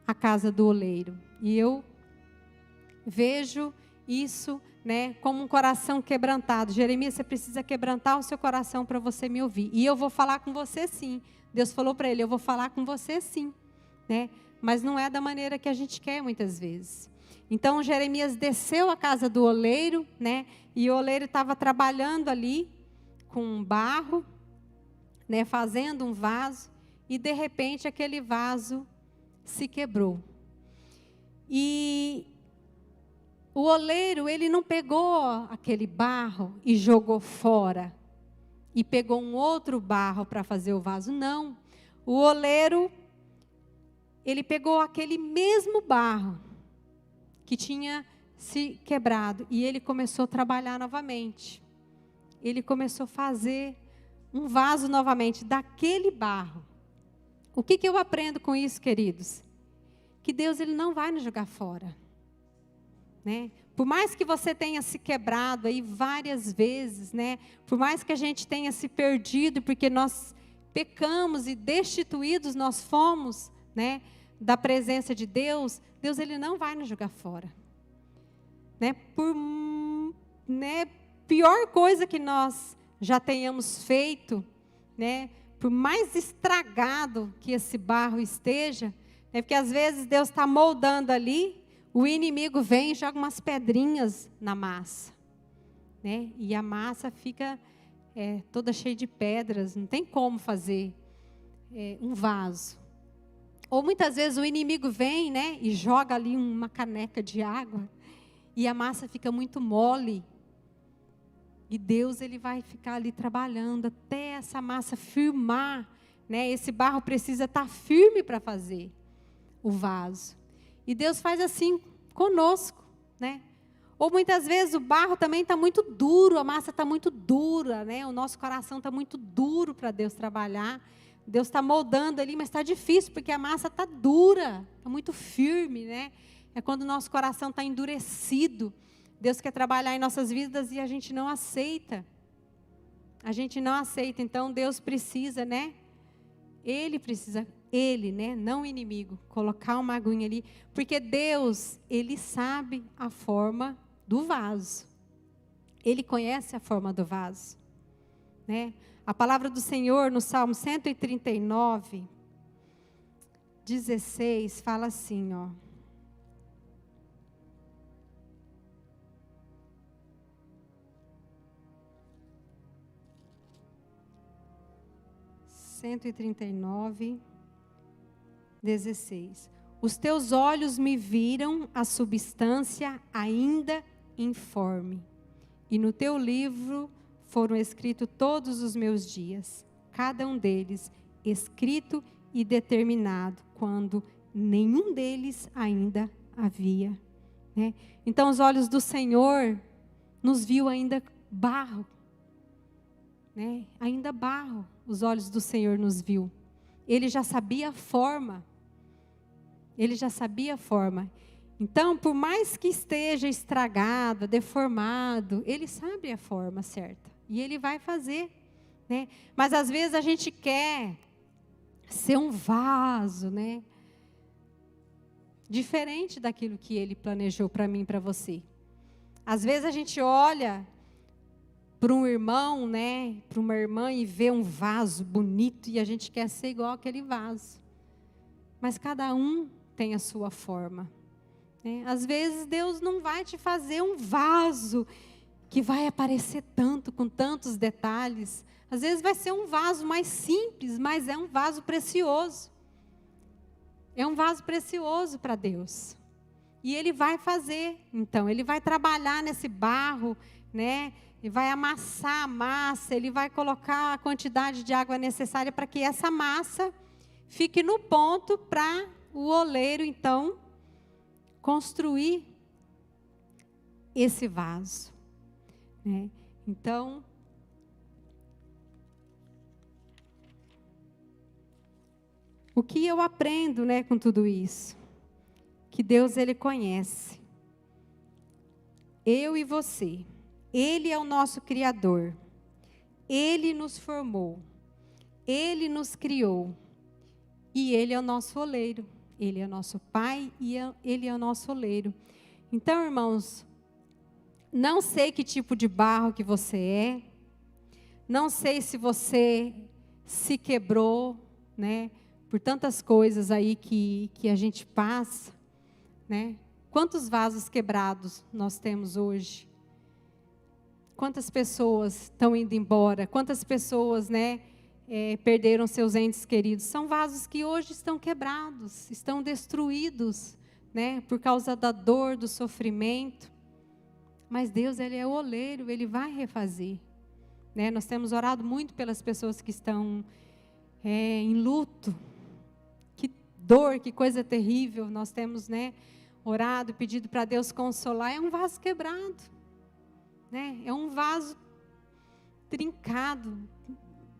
à casa do oleiro. E eu vejo isso, como um coração quebrantado. Jeremias, você precisa quebrantar o seu coração para você me ouvir. E eu vou falar com você sim. Deus falou para ele: eu vou falar com você sim, mas não é da maneira que a gente quer muitas vezes. Então Jeremias desceu à casa do oleiro, e o oleiro estava trabalhando ali com barro, fazendo um vaso, e de repente aquele vaso se quebrou. E o oleiro, ele não pegou aquele barro e jogou fora, e pegou um outro barro para fazer o vaso, não. O oleiro, ele pegou aquele mesmo barro, que tinha se quebrado. E ele começou a trabalhar novamente. Ele começou a fazer um vaso novamente, daquele barro. O que eu aprendo com isso, queridos? Que Deus, ele não vai nos jogar fora. Né? Por mais que você tenha se quebrado aí várias vezes, né? Por mais que a gente tenha se perdido, porque nós pecamos e destituídos nós fomos, né, da presença de Deus, Deus, ele não vai nos jogar fora. Né? Por pior coisa que nós já tenhamos feito, né? Por mais estragado que esse barro esteja, né? Porque às vezes Deus está moldando ali, o inimigo vem e joga umas pedrinhas na massa, né? E a massa fica toda cheia de pedras, não tem como fazer um vaso. Ou muitas vezes o inimigo vem, né, e joga ali uma caneca de água, e a massa fica muito mole. E Deus, ele vai ficar ali trabalhando até essa massa firmar, né? Esse barro precisa estar firme para fazer o vaso. E Deus faz assim conosco, né? Ou muitas vezes o barro também está muito duro, a massa está muito dura, né? O nosso coração está muito duro para Deus trabalhar. Deus está moldando ali, mas está difícil, porque a massa está dura, está muito firme, né? É quando o nosso coração está endurecido. Deus quer trabalhar em nossas vidas e a gente não aceita. A gente não aceita. Então Deus precisa, né? Ele, né? Não o inimigo, colocar uma aguinha ali. Porque Deus, ele sabe a forma do vaso. Ele conhece a forma do vaso. Né? A palavra do Senhor no Salmo 139, 16, fala assim, ó. 139, 16. Os teus olhos me viram a substância ainda informe, e no teu livro foram escritos todos os meus dias, cada um deles escrito e determinado, quando nenhum deles ainda havia. Né? Então os olhos do Senhor nos viu ainda barro. Né? Ainda barro, os olhos do Senhor nos viu. Ele já sabia a forma. Ele já sabia a forma. Então, por mais que esteja estragado, deformado, ele sabe a forma certa. E ele vai fazer. Né? Mas às vezes a gente quer ser um vaso, né? Diferente daquilo que ele planejou para mim e para você. Às vezes a gente olha para um irmão, né, para uma irmã e vê um vaso bonito e a gente quer ser igual aquele vaso. Mas cada um tem a sua forma. Né? Às vezes Deus não vai te fazer um vaso que vai aparecer tanto, com tantos detalhes. Às vezes vai ser um vaso mais simples, mas é um vaso precioso. É um vaso precioso para Deus. E Ele vai fazer, então, Ele vai trabalhar nesse barro, né? Ele vai amassar a massa, Ele vai colocar a quantidade de água necessária para que essa massa fique no ponto para o oleiro, então, construir esse vaso. Né? Então, o que eu aprendo, né, com tudo isso? Que Deus, Ele conhece. Eu e você. Ele é o nosso Criador. Ele nos formou. Ele nos criou. E Ele é o nosso oleiro. Ele é o nosso Pai e Ele é o nosso oleiro. Então, irmãos, não sei que tipo de barro que você é. Não sei se você se quebrou, né? Por tantas coisas aí que a gente passa, né? Quantos vasos quebrados nós temos hoje? Quantas pessoas estão indo embora? Quantas pessoas, né, perderam seus entes queridos? São vasos que hoje estão quebrados, estão destruídos, né, por causa da dor, do sofrimento. Mas Deus, Ele é o oleiro, Ele vai refazer. Né? Nós temos orado muito pelas pessoas que estão em luto. Que dor, que coisa terrível. Nós temos, né, orado, pedido para Deus consolar, é um vaso quebrado, né? É um vaso trincado,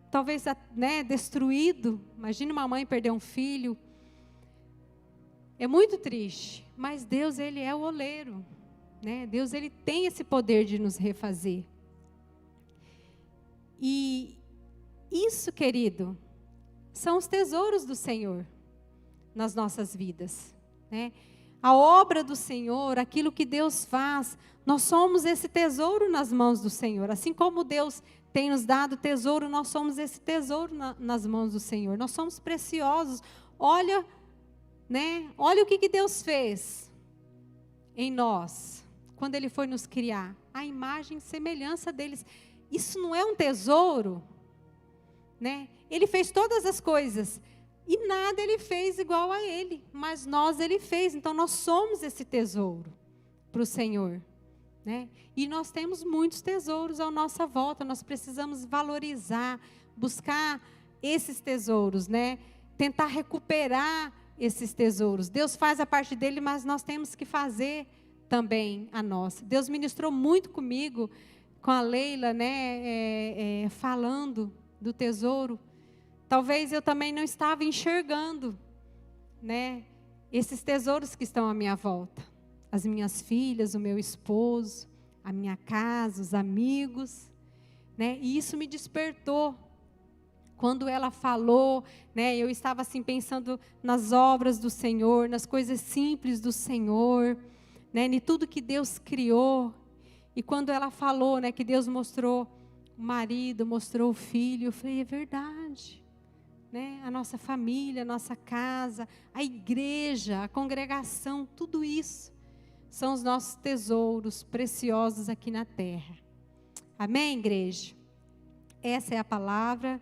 talvez, né, destruído. Imagine uma mãe perder um filho. É muito triste, mas Deus, Ele é o oleiro, né? Deus, Ele tem esse poder de nos refazer. E isso, querido, são os tesouros do Senhor nas nossas vidas, né? A obra do Senhor, aquilo que Deus faz, nós somos esse tesouro nas mãos do Senhor. Assim como Deus tem nos dado tesouro, nós somos esse tesouro nas mãos do Senhor. Nós somos preciosos. Olha, né? Olha o que Deus fez em nós, quando Ele foi nos criar. A imagem e semelhança deles. Isso não é um tesouro? Né? Ele fez todas as coisas. E nada Ele fez igual a Ele, mas nós Ele fez. Então nós somos esse tesouro para o Senhor, né? E nós temos muitos tesouros à nossa volta. Nós precisamos valorizar, buscar esses tesouros, né? Tentar recuperar esses tesouros. Deus faz a parte dele, mas nós temos que fazer também a nossa. Deus ministrou muito comigo, com a Leila, né? Falando do tesouro. Talvez eu também não estava enxergando, né, esses tesouros que estão à minha volta. As minhas filhas, o meu esposo, a minha casa, os amigos, né? E isso me despertou. Quando ela falou, né, eu estava assim pensando nas obras do Senhor, nas coisas simples do Senhor, né, em tudo que Deus criou. E quando ela falou, né, que Deus mostrou o marido, mostrou o filho, eu falei, é verdade. Né? A nossa família, a nossa casa, a igreja, a congregação, tudo isso são os nossos tesouros preciosos aqui na terra. Amém, igreja? Essa é a palavra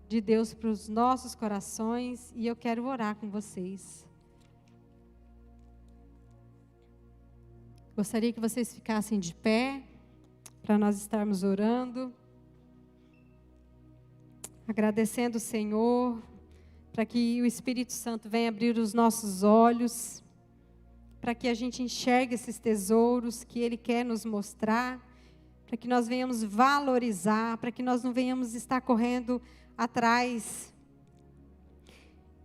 de Deus para os nossos corações e eu quero orar com vocês. Gostaria que vocês ficassem de pé para nós estarmos orando. Agradecendo o Senhor, para que o Espírito Santo venha abrir os nossos olhos, para que a gente enxergue esses tesouros que Ele quer nos mostrar, para que nós venhamos valorizar, para que nós não venhamos estar correndo atrás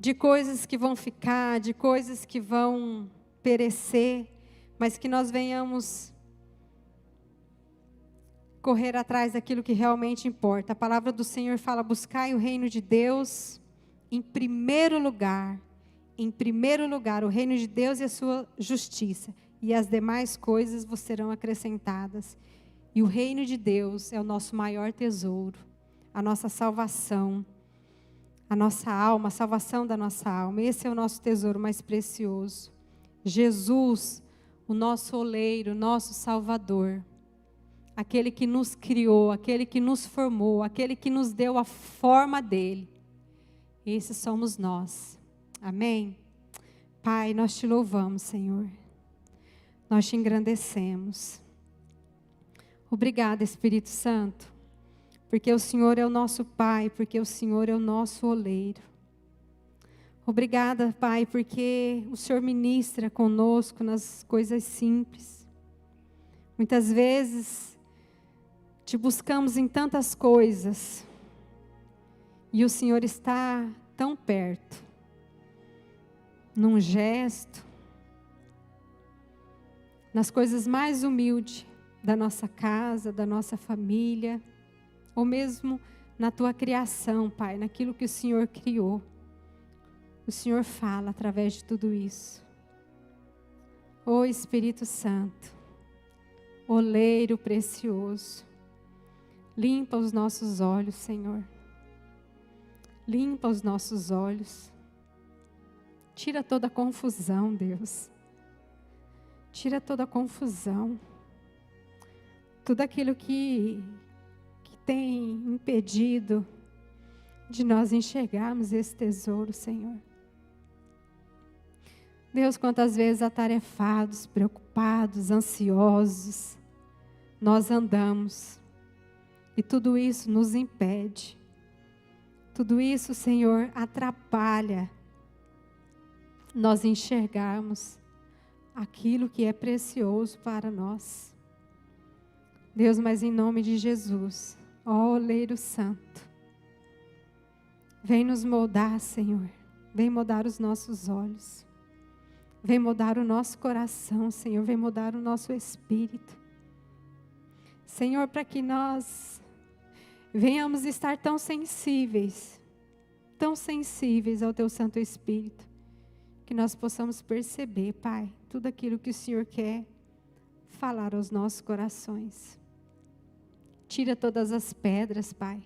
de coisas que vão ficar, de coisas que vão perecer, mas que nós venhamos correr atrás daquilo que realmente importa. A palavra do Senhor fala, buscai o reino de Deus em primeiro lugar, o reino de Deus e a sua justiça, e as demais coisas vos serão acrescentadas. E o reino de Deus é o nosso maior tesouro, a nossa salvação, a nossa alma, a salvação da nossa alma. Esse é o nosso tesouro mais precioso. Jesus, o nosso oleiro, o nosso Salvador, aquele que nos criou, aquele que nos formou, aquele que nos deu a forma dele. Esses somos nós. Amém? Pai, nós te louvamos, Senhor. Nós te engrandecemos. Obrigada, Espírito Santo, porque o Senhor é o nosso Pai, porque o Senhor é o nosso oleiro. Obrigada, Pai, porque o Senhor ministra conosco nas coisas simples. Muitas vezes te buscamos em tantas coisas e o Senhor está tão perto, num gesto, nas coisas mais humildes da nossa casa, da nossa família, ou mesmo na tua criação, Pai, naquilo que o Senhor criou. O Senhor fala através de tudo isso. Ô Espírito Santo, oleiro precioso, limpa os nossos olhos, Senhor. Limpa os nossos olhos. Tira toda a confusão, Deus. Tira toda a confusão. Tudo aquilo que tem impedido de nós enxergarmos esse tesouro, Senhor. Deus, quantas vezes atarefados, preocupados, ansiosos, nós andamos. E tudo isso nos impede. Tudo isso, Senhor, atrapalha nós enxergarmos aquilo que é precioso para nós. Deus, mas em nome de Jesus, ó Oleiro Santo, vem nos moldar, Senhor. Vem moldar os nossos olhos. Vem moldar o nosso coração, Senhor. Vem moldar o nosso espírito. Senhor, para que nós venhamos estar tão sensíveis ao Teu Santo Espírito, que nós possamos perceber, Pai, tudo aquilo que o Senhor quer falar aos nossos corações. Tira todas as pedras, Pai.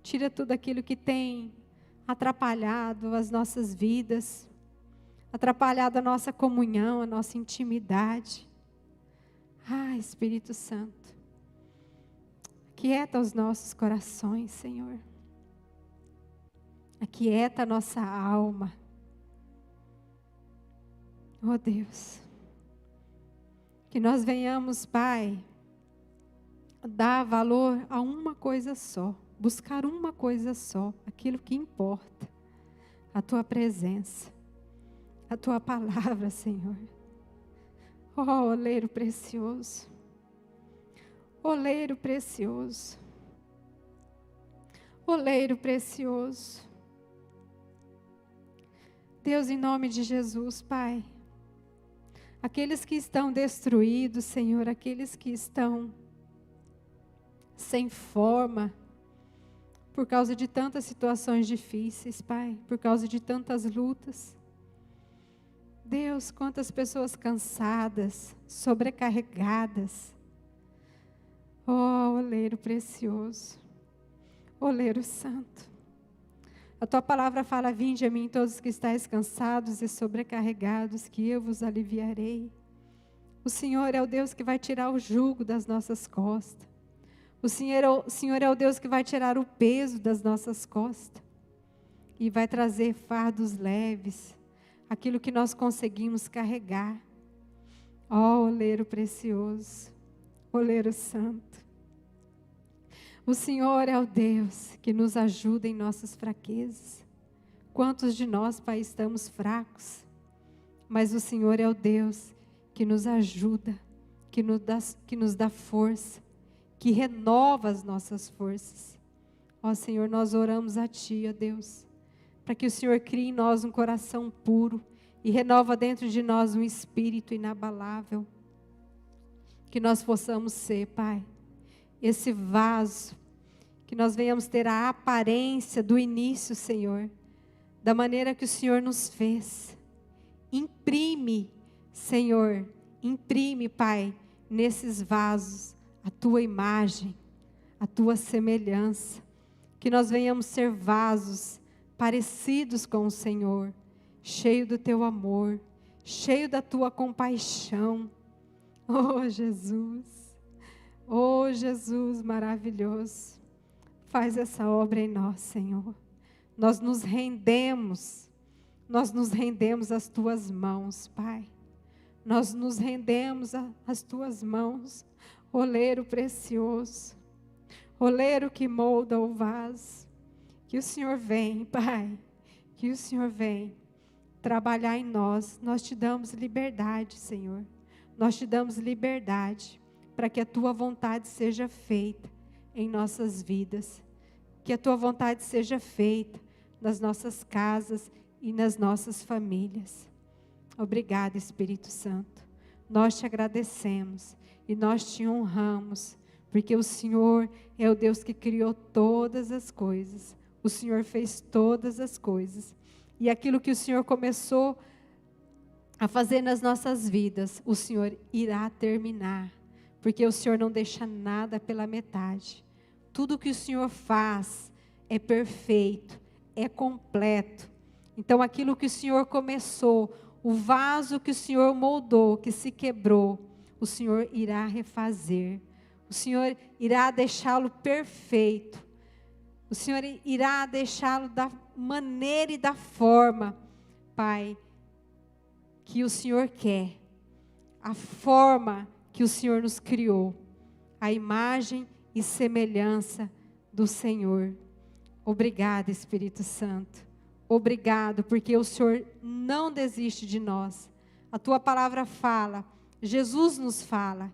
Tira tudo aquilo que tem atrapalhado as nossas vidas, atrapalhado a nossa comunhão, a nossa intimidade. Ah, Espírito Santo, aquieta os nossos corações, Senhor. Aquieta a nossa alma. Oh Deus, que nós venhamos, Pai, dar valor a uma coisa só, buscar uma coisa só, aquilo que importa, a Tua presença, a Tua palavra, Senhor. Oh, oleiro precioso, oleiro precioso, oleiro precioso. Deus, em nome de Jesus, Pai, aqueles que estão destruídos, Senhor, aqueles que estão sem forma, por causa de tantas situações difíceis, Pai, por causa de tantas lutas. Deus, quantas pessoas cansadas, sobrecarregadas. Oh, oleiro precioso, oleiro santo. A Tua palavra fala: vinde a mim todos que estáis cansados e sobrecarregados, que eu vos aliviarei. O Senhor é o Deus que vai tirar o jugo das nossas costas. O Senhor é o Deus que vai tirar o peso das nossas costas e vai trazer fardos leves, aquilo que nós conseguimos carregar. Ó, oleiro precioso, oleiro santo. O Senhor é o Deus que nos ajuda em nossas fraquezas. Quantos de nós, Pai, estamos fracos, mas o Senhor é o Deus que nos ajuda, que nos dá força, que renova as nossas forças. Ó Senhor, nós oramos a Ti, ó Deus, para que o Senhor crie em nós um coração puro e renova dentro de nós um espírito inabalável. Que nós possamos ser, Pai, esse vaso, que nós venhamos ter a aparência do início, Senhor, da maneira que o Senhor nos fez. Imprime, Senhor, imprime, Pai, nesses vasos a Tua imagem, a Tua semelhança, que nós venhamos ser vasos parecidos com o Senhor, cheio do Teu amor, cheio da Tua compaixão. Oh Jesus maravilhoso, faz essa obra em nós, Senhor. Nós nos rendemos às Tuas mãos, Pai. Nós nos rendemos às Tuas mãos, oleiro precioso, oleiro que molda o vaso. Que o Senhor vem, Pai, que o Senhor vem trabalhar em nós. Nós Te damos liberdade, Senhor. Nós Te damos liberdade para que a Tua vontade seja feita em nossas vidas. Que a Tua vontade seja feita nas nossas casas e nas nossas famílias. Obrigada, Espírito Santo. Nós Te agradecemos e nós Te honramos, porque o Senhor é o Deus que criou todas as coisas. O Senhor fez todas as coisas. E aquilo que o Senhor começou a fazer nas nossas vidas, o Senhor irá terminar, porque o Senhor não deixa nada pela metade. Tudo que o Senhor faz é perfeito, é completo. Então aquilo que o Senhor começou, o vaso que o Senhor moldou, que se quebrou, o Senhor irá refazer. O Senhor irá deixá-lo perfeito. O Senhor irá deixá-lo da maneira e da forma, Pai, que o Senhor quer. A forma que o Senhor nos criou. A imagem e semelhança do Senhor. Obrigada, Espírito Santo. Obrigado, porque o Senhor não desiste de nós. A tua palavra fala, Jesus nos fala,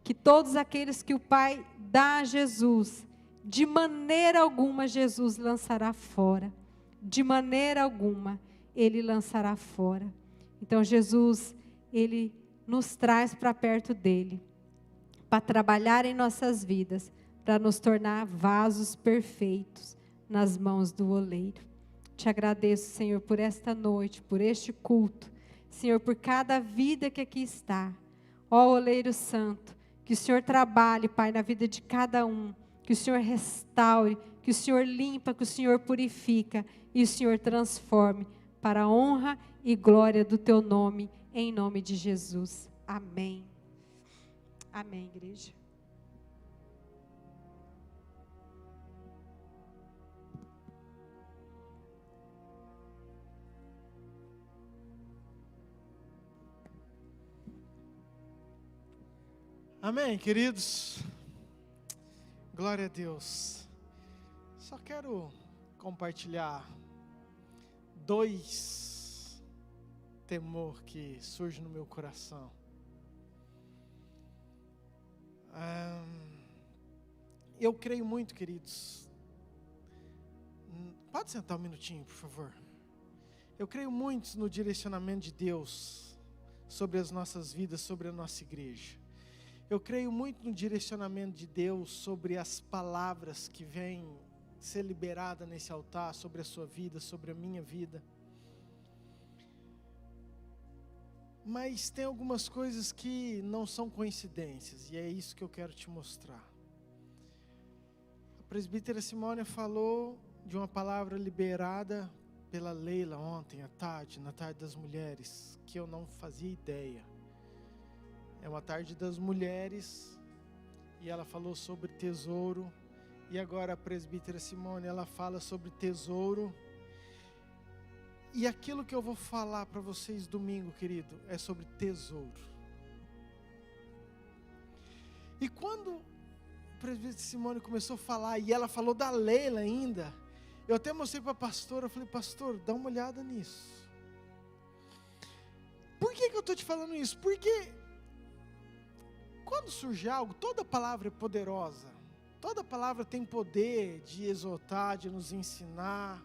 que todos aqueles que o Pai dá a Jesus, de maneira alguma Jesus lançará fora. De maneira alguma Ele lançará fora. Então Jesus, Ele nos traz para perto dEle, para trabalhar em nossas vidas, para nos tornar vasos perfeitos nas mãos do oleiro. Te agradeço, Senhor, por esta noite, por este culto. Senhor, por cada vida que aqui está. Ó oleiro santo, que o Senhor trabalhe, Pai, na vida de cada um. Que o Senhor restaure, que o Senhor limpa, que o Senhor purifica e o Senhor transforme para a honra e glória do Teu nome, em nome de Jesus. Amém. Amém, igreja. Amém, queridos. Glória a Deus. Só quero compartilhar 2 temor que surge no meu coração. Eu creio muito, queridos. Pode sentar um minutinho, por favor. Eu creio muito no direcionamento de Deus sobre as nossas vidas, sobre a nossa igreja. Eu creio muito no direcionamento de Deus sobre as palavras que vêm ser liberadas nesse altar, sobre a sua vida, sobre a minha vida. Mas tem algumas coisas que não são coincidências, e é isso que eu quero te mostrar. A presbítera Simônia falou de uma palavra liberada pela Leila ontem à tarde, na tarde das mulheres, que eu não fazia ideia. É uma tarde das mulheres, e ela falou sobre tesouro, e agora a presbítera Simônia, ela fala sobre tesouro. E aquilo que eu vou falar para vocês domingo, querido, é sobre tesouro. E quando a presbítera Simônia começou a falar, e ela falou da Leila ainda, eu até mostrei para a pastora, eu falei, pastor, dá uma olhada nisso. Por que eu estou te falando isso? Porque quando surge algo, toda palavra é poderosa. Toda palavra tem poder de exortar, de nos ensinar.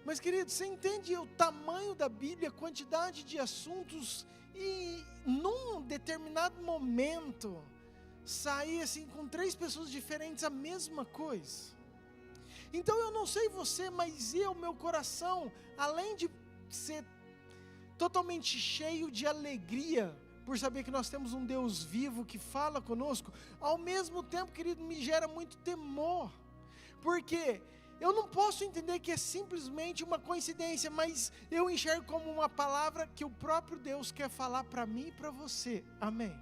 Mas, querido, você entende o tamanho da Bíblia, a quantidade de assuntos, e num determinado momento, sair assim com 3 pessoas diferentes a mesma coisa. Então eu não sei você, mas meu coração, além de ser totalmente cheio de alegria, por saber que nós temos um Deus vivo que fala conosco, ao mesmo tempo, querido, me gera muito temor, porque eu não posso entender que é simplesmente uma coincidência, mas eu enxergo como uma palavra que o próprio Deus quer falar para mim e para você, amém?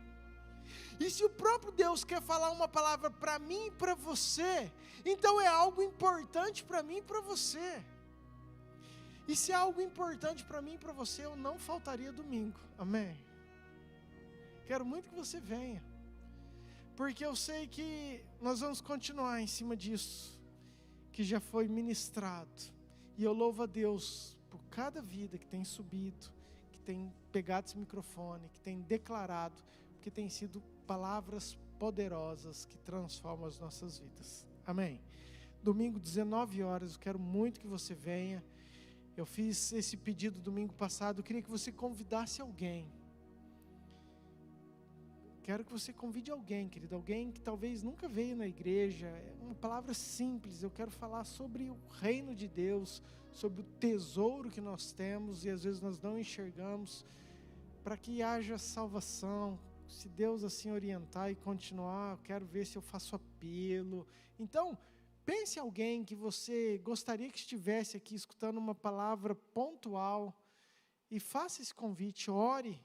E se o próprio Deus quer falar uma palavra para mim e para você, então é algo importante para mim e para você. E se é algo importante para mim e para você, eu não faltaria domingo, amém? Quero muito que você venha, porque eu sei que nós vamos continuar em cima disso, que já foi ministrado, e eu louvo a Deus por cada vida que tem subido, que tem pegado esse microfone, que tem declarado, porque tem sido palavras poderosas que transformam as nossas vidas, amém? Domingo 19 horas, eu quero muito que você venha. Eu fiz esse pedido domingo passado, eu queria que você convidasse alguém. Quero que você convide alguém, querido, alguém que talvez nunca veio na igreja. É uma palavra simples, eu quero falar sobre o reino de Deus, sobre o tesouro que nós temos e às vezes nós não enxergamos, para que haja salvação. Se Deus assim orientar e continuar, eu quero ver se eu faço apelo. Então, pense em alguém que você gostaria que estivesse aqui escutando uma palavra pontual e faça esse convite, ore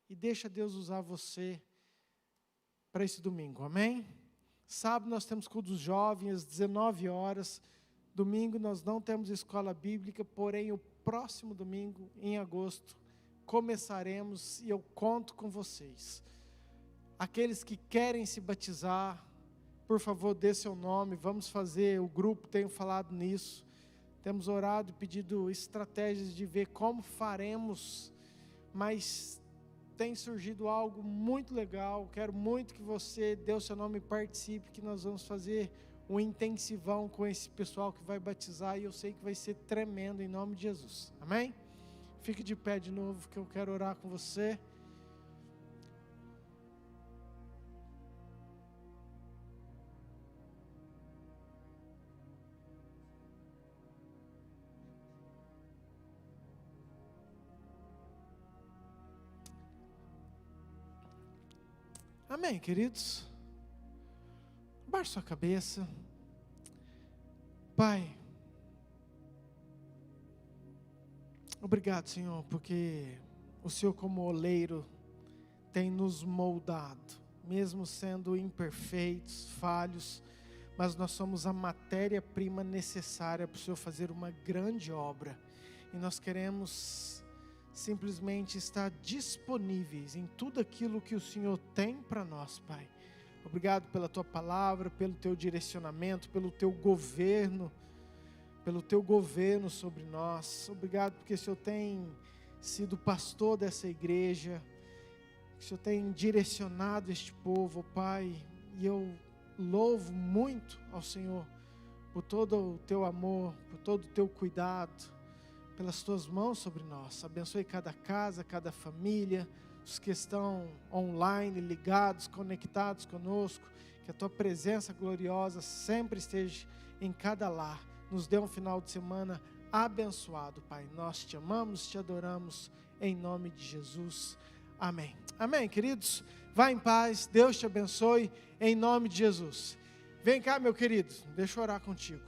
e deixa Deus usar você para esse domingo, amém? Sábado nós temos culto dos jovens às 19 horas, domingo nós não temos escola bíblica, porém o próximo domingo, em agosto, começaremos e eu conto com vocês. Aqueles que querem se batizar, por favor, dê seu nome, vamos fazer, o grupo tem falado nisso, temos orado e pedido estratégias de ver como faremos mas tem surgido algo muito legal. Quero muito que você dê o seu nome e participe, que nós vamos fazer um intensivão com esse pessoal que vai batizar, e eu sei que vai ser tremendo, em nome de Jesus. Amém? Fique de pé de novo, que eu quero orar com você. Amém, queridos? Baixe sua cabeça. Pai, obrigado, Senhor, porque o Senhor, como oleiro, tem nos moldado, mesmo sendo imperfeitos, falhos, mas nós somos a matéria-prima necessária para o Senhor fazer uma grande obra, e nós queremos simplesmente estar disponíveis em tudo aquilo que o Senhor tem para nós, Pai. Obrigado pela Tua palavra, pelo Teu direcionamento, pelo Teu governo sobre nós. Obrigado porque o Senhor tem sido pastor dessa igreja, que o Senhor tem direcionado este povo, Pai, e eu louvo muito ao Senhor por todo o Teu amor, por todo o Teu cuidado, pelas Tuas mãos sobre nós. Abençoe cada casa, cada família, os que estão online, ligados, conectados conosco, que a Tua presença gloriosa sempre esteja em cada lar. Nos dê um final de semana abençoado, Pai. Nós Te amamos, Te adoramos, em nome de Jesus. Amém. Amém, queridos? Vá em paz, Deus te abençoe, em nome de Jesus. Vem cá, meu querido, deixa eu orar contigo.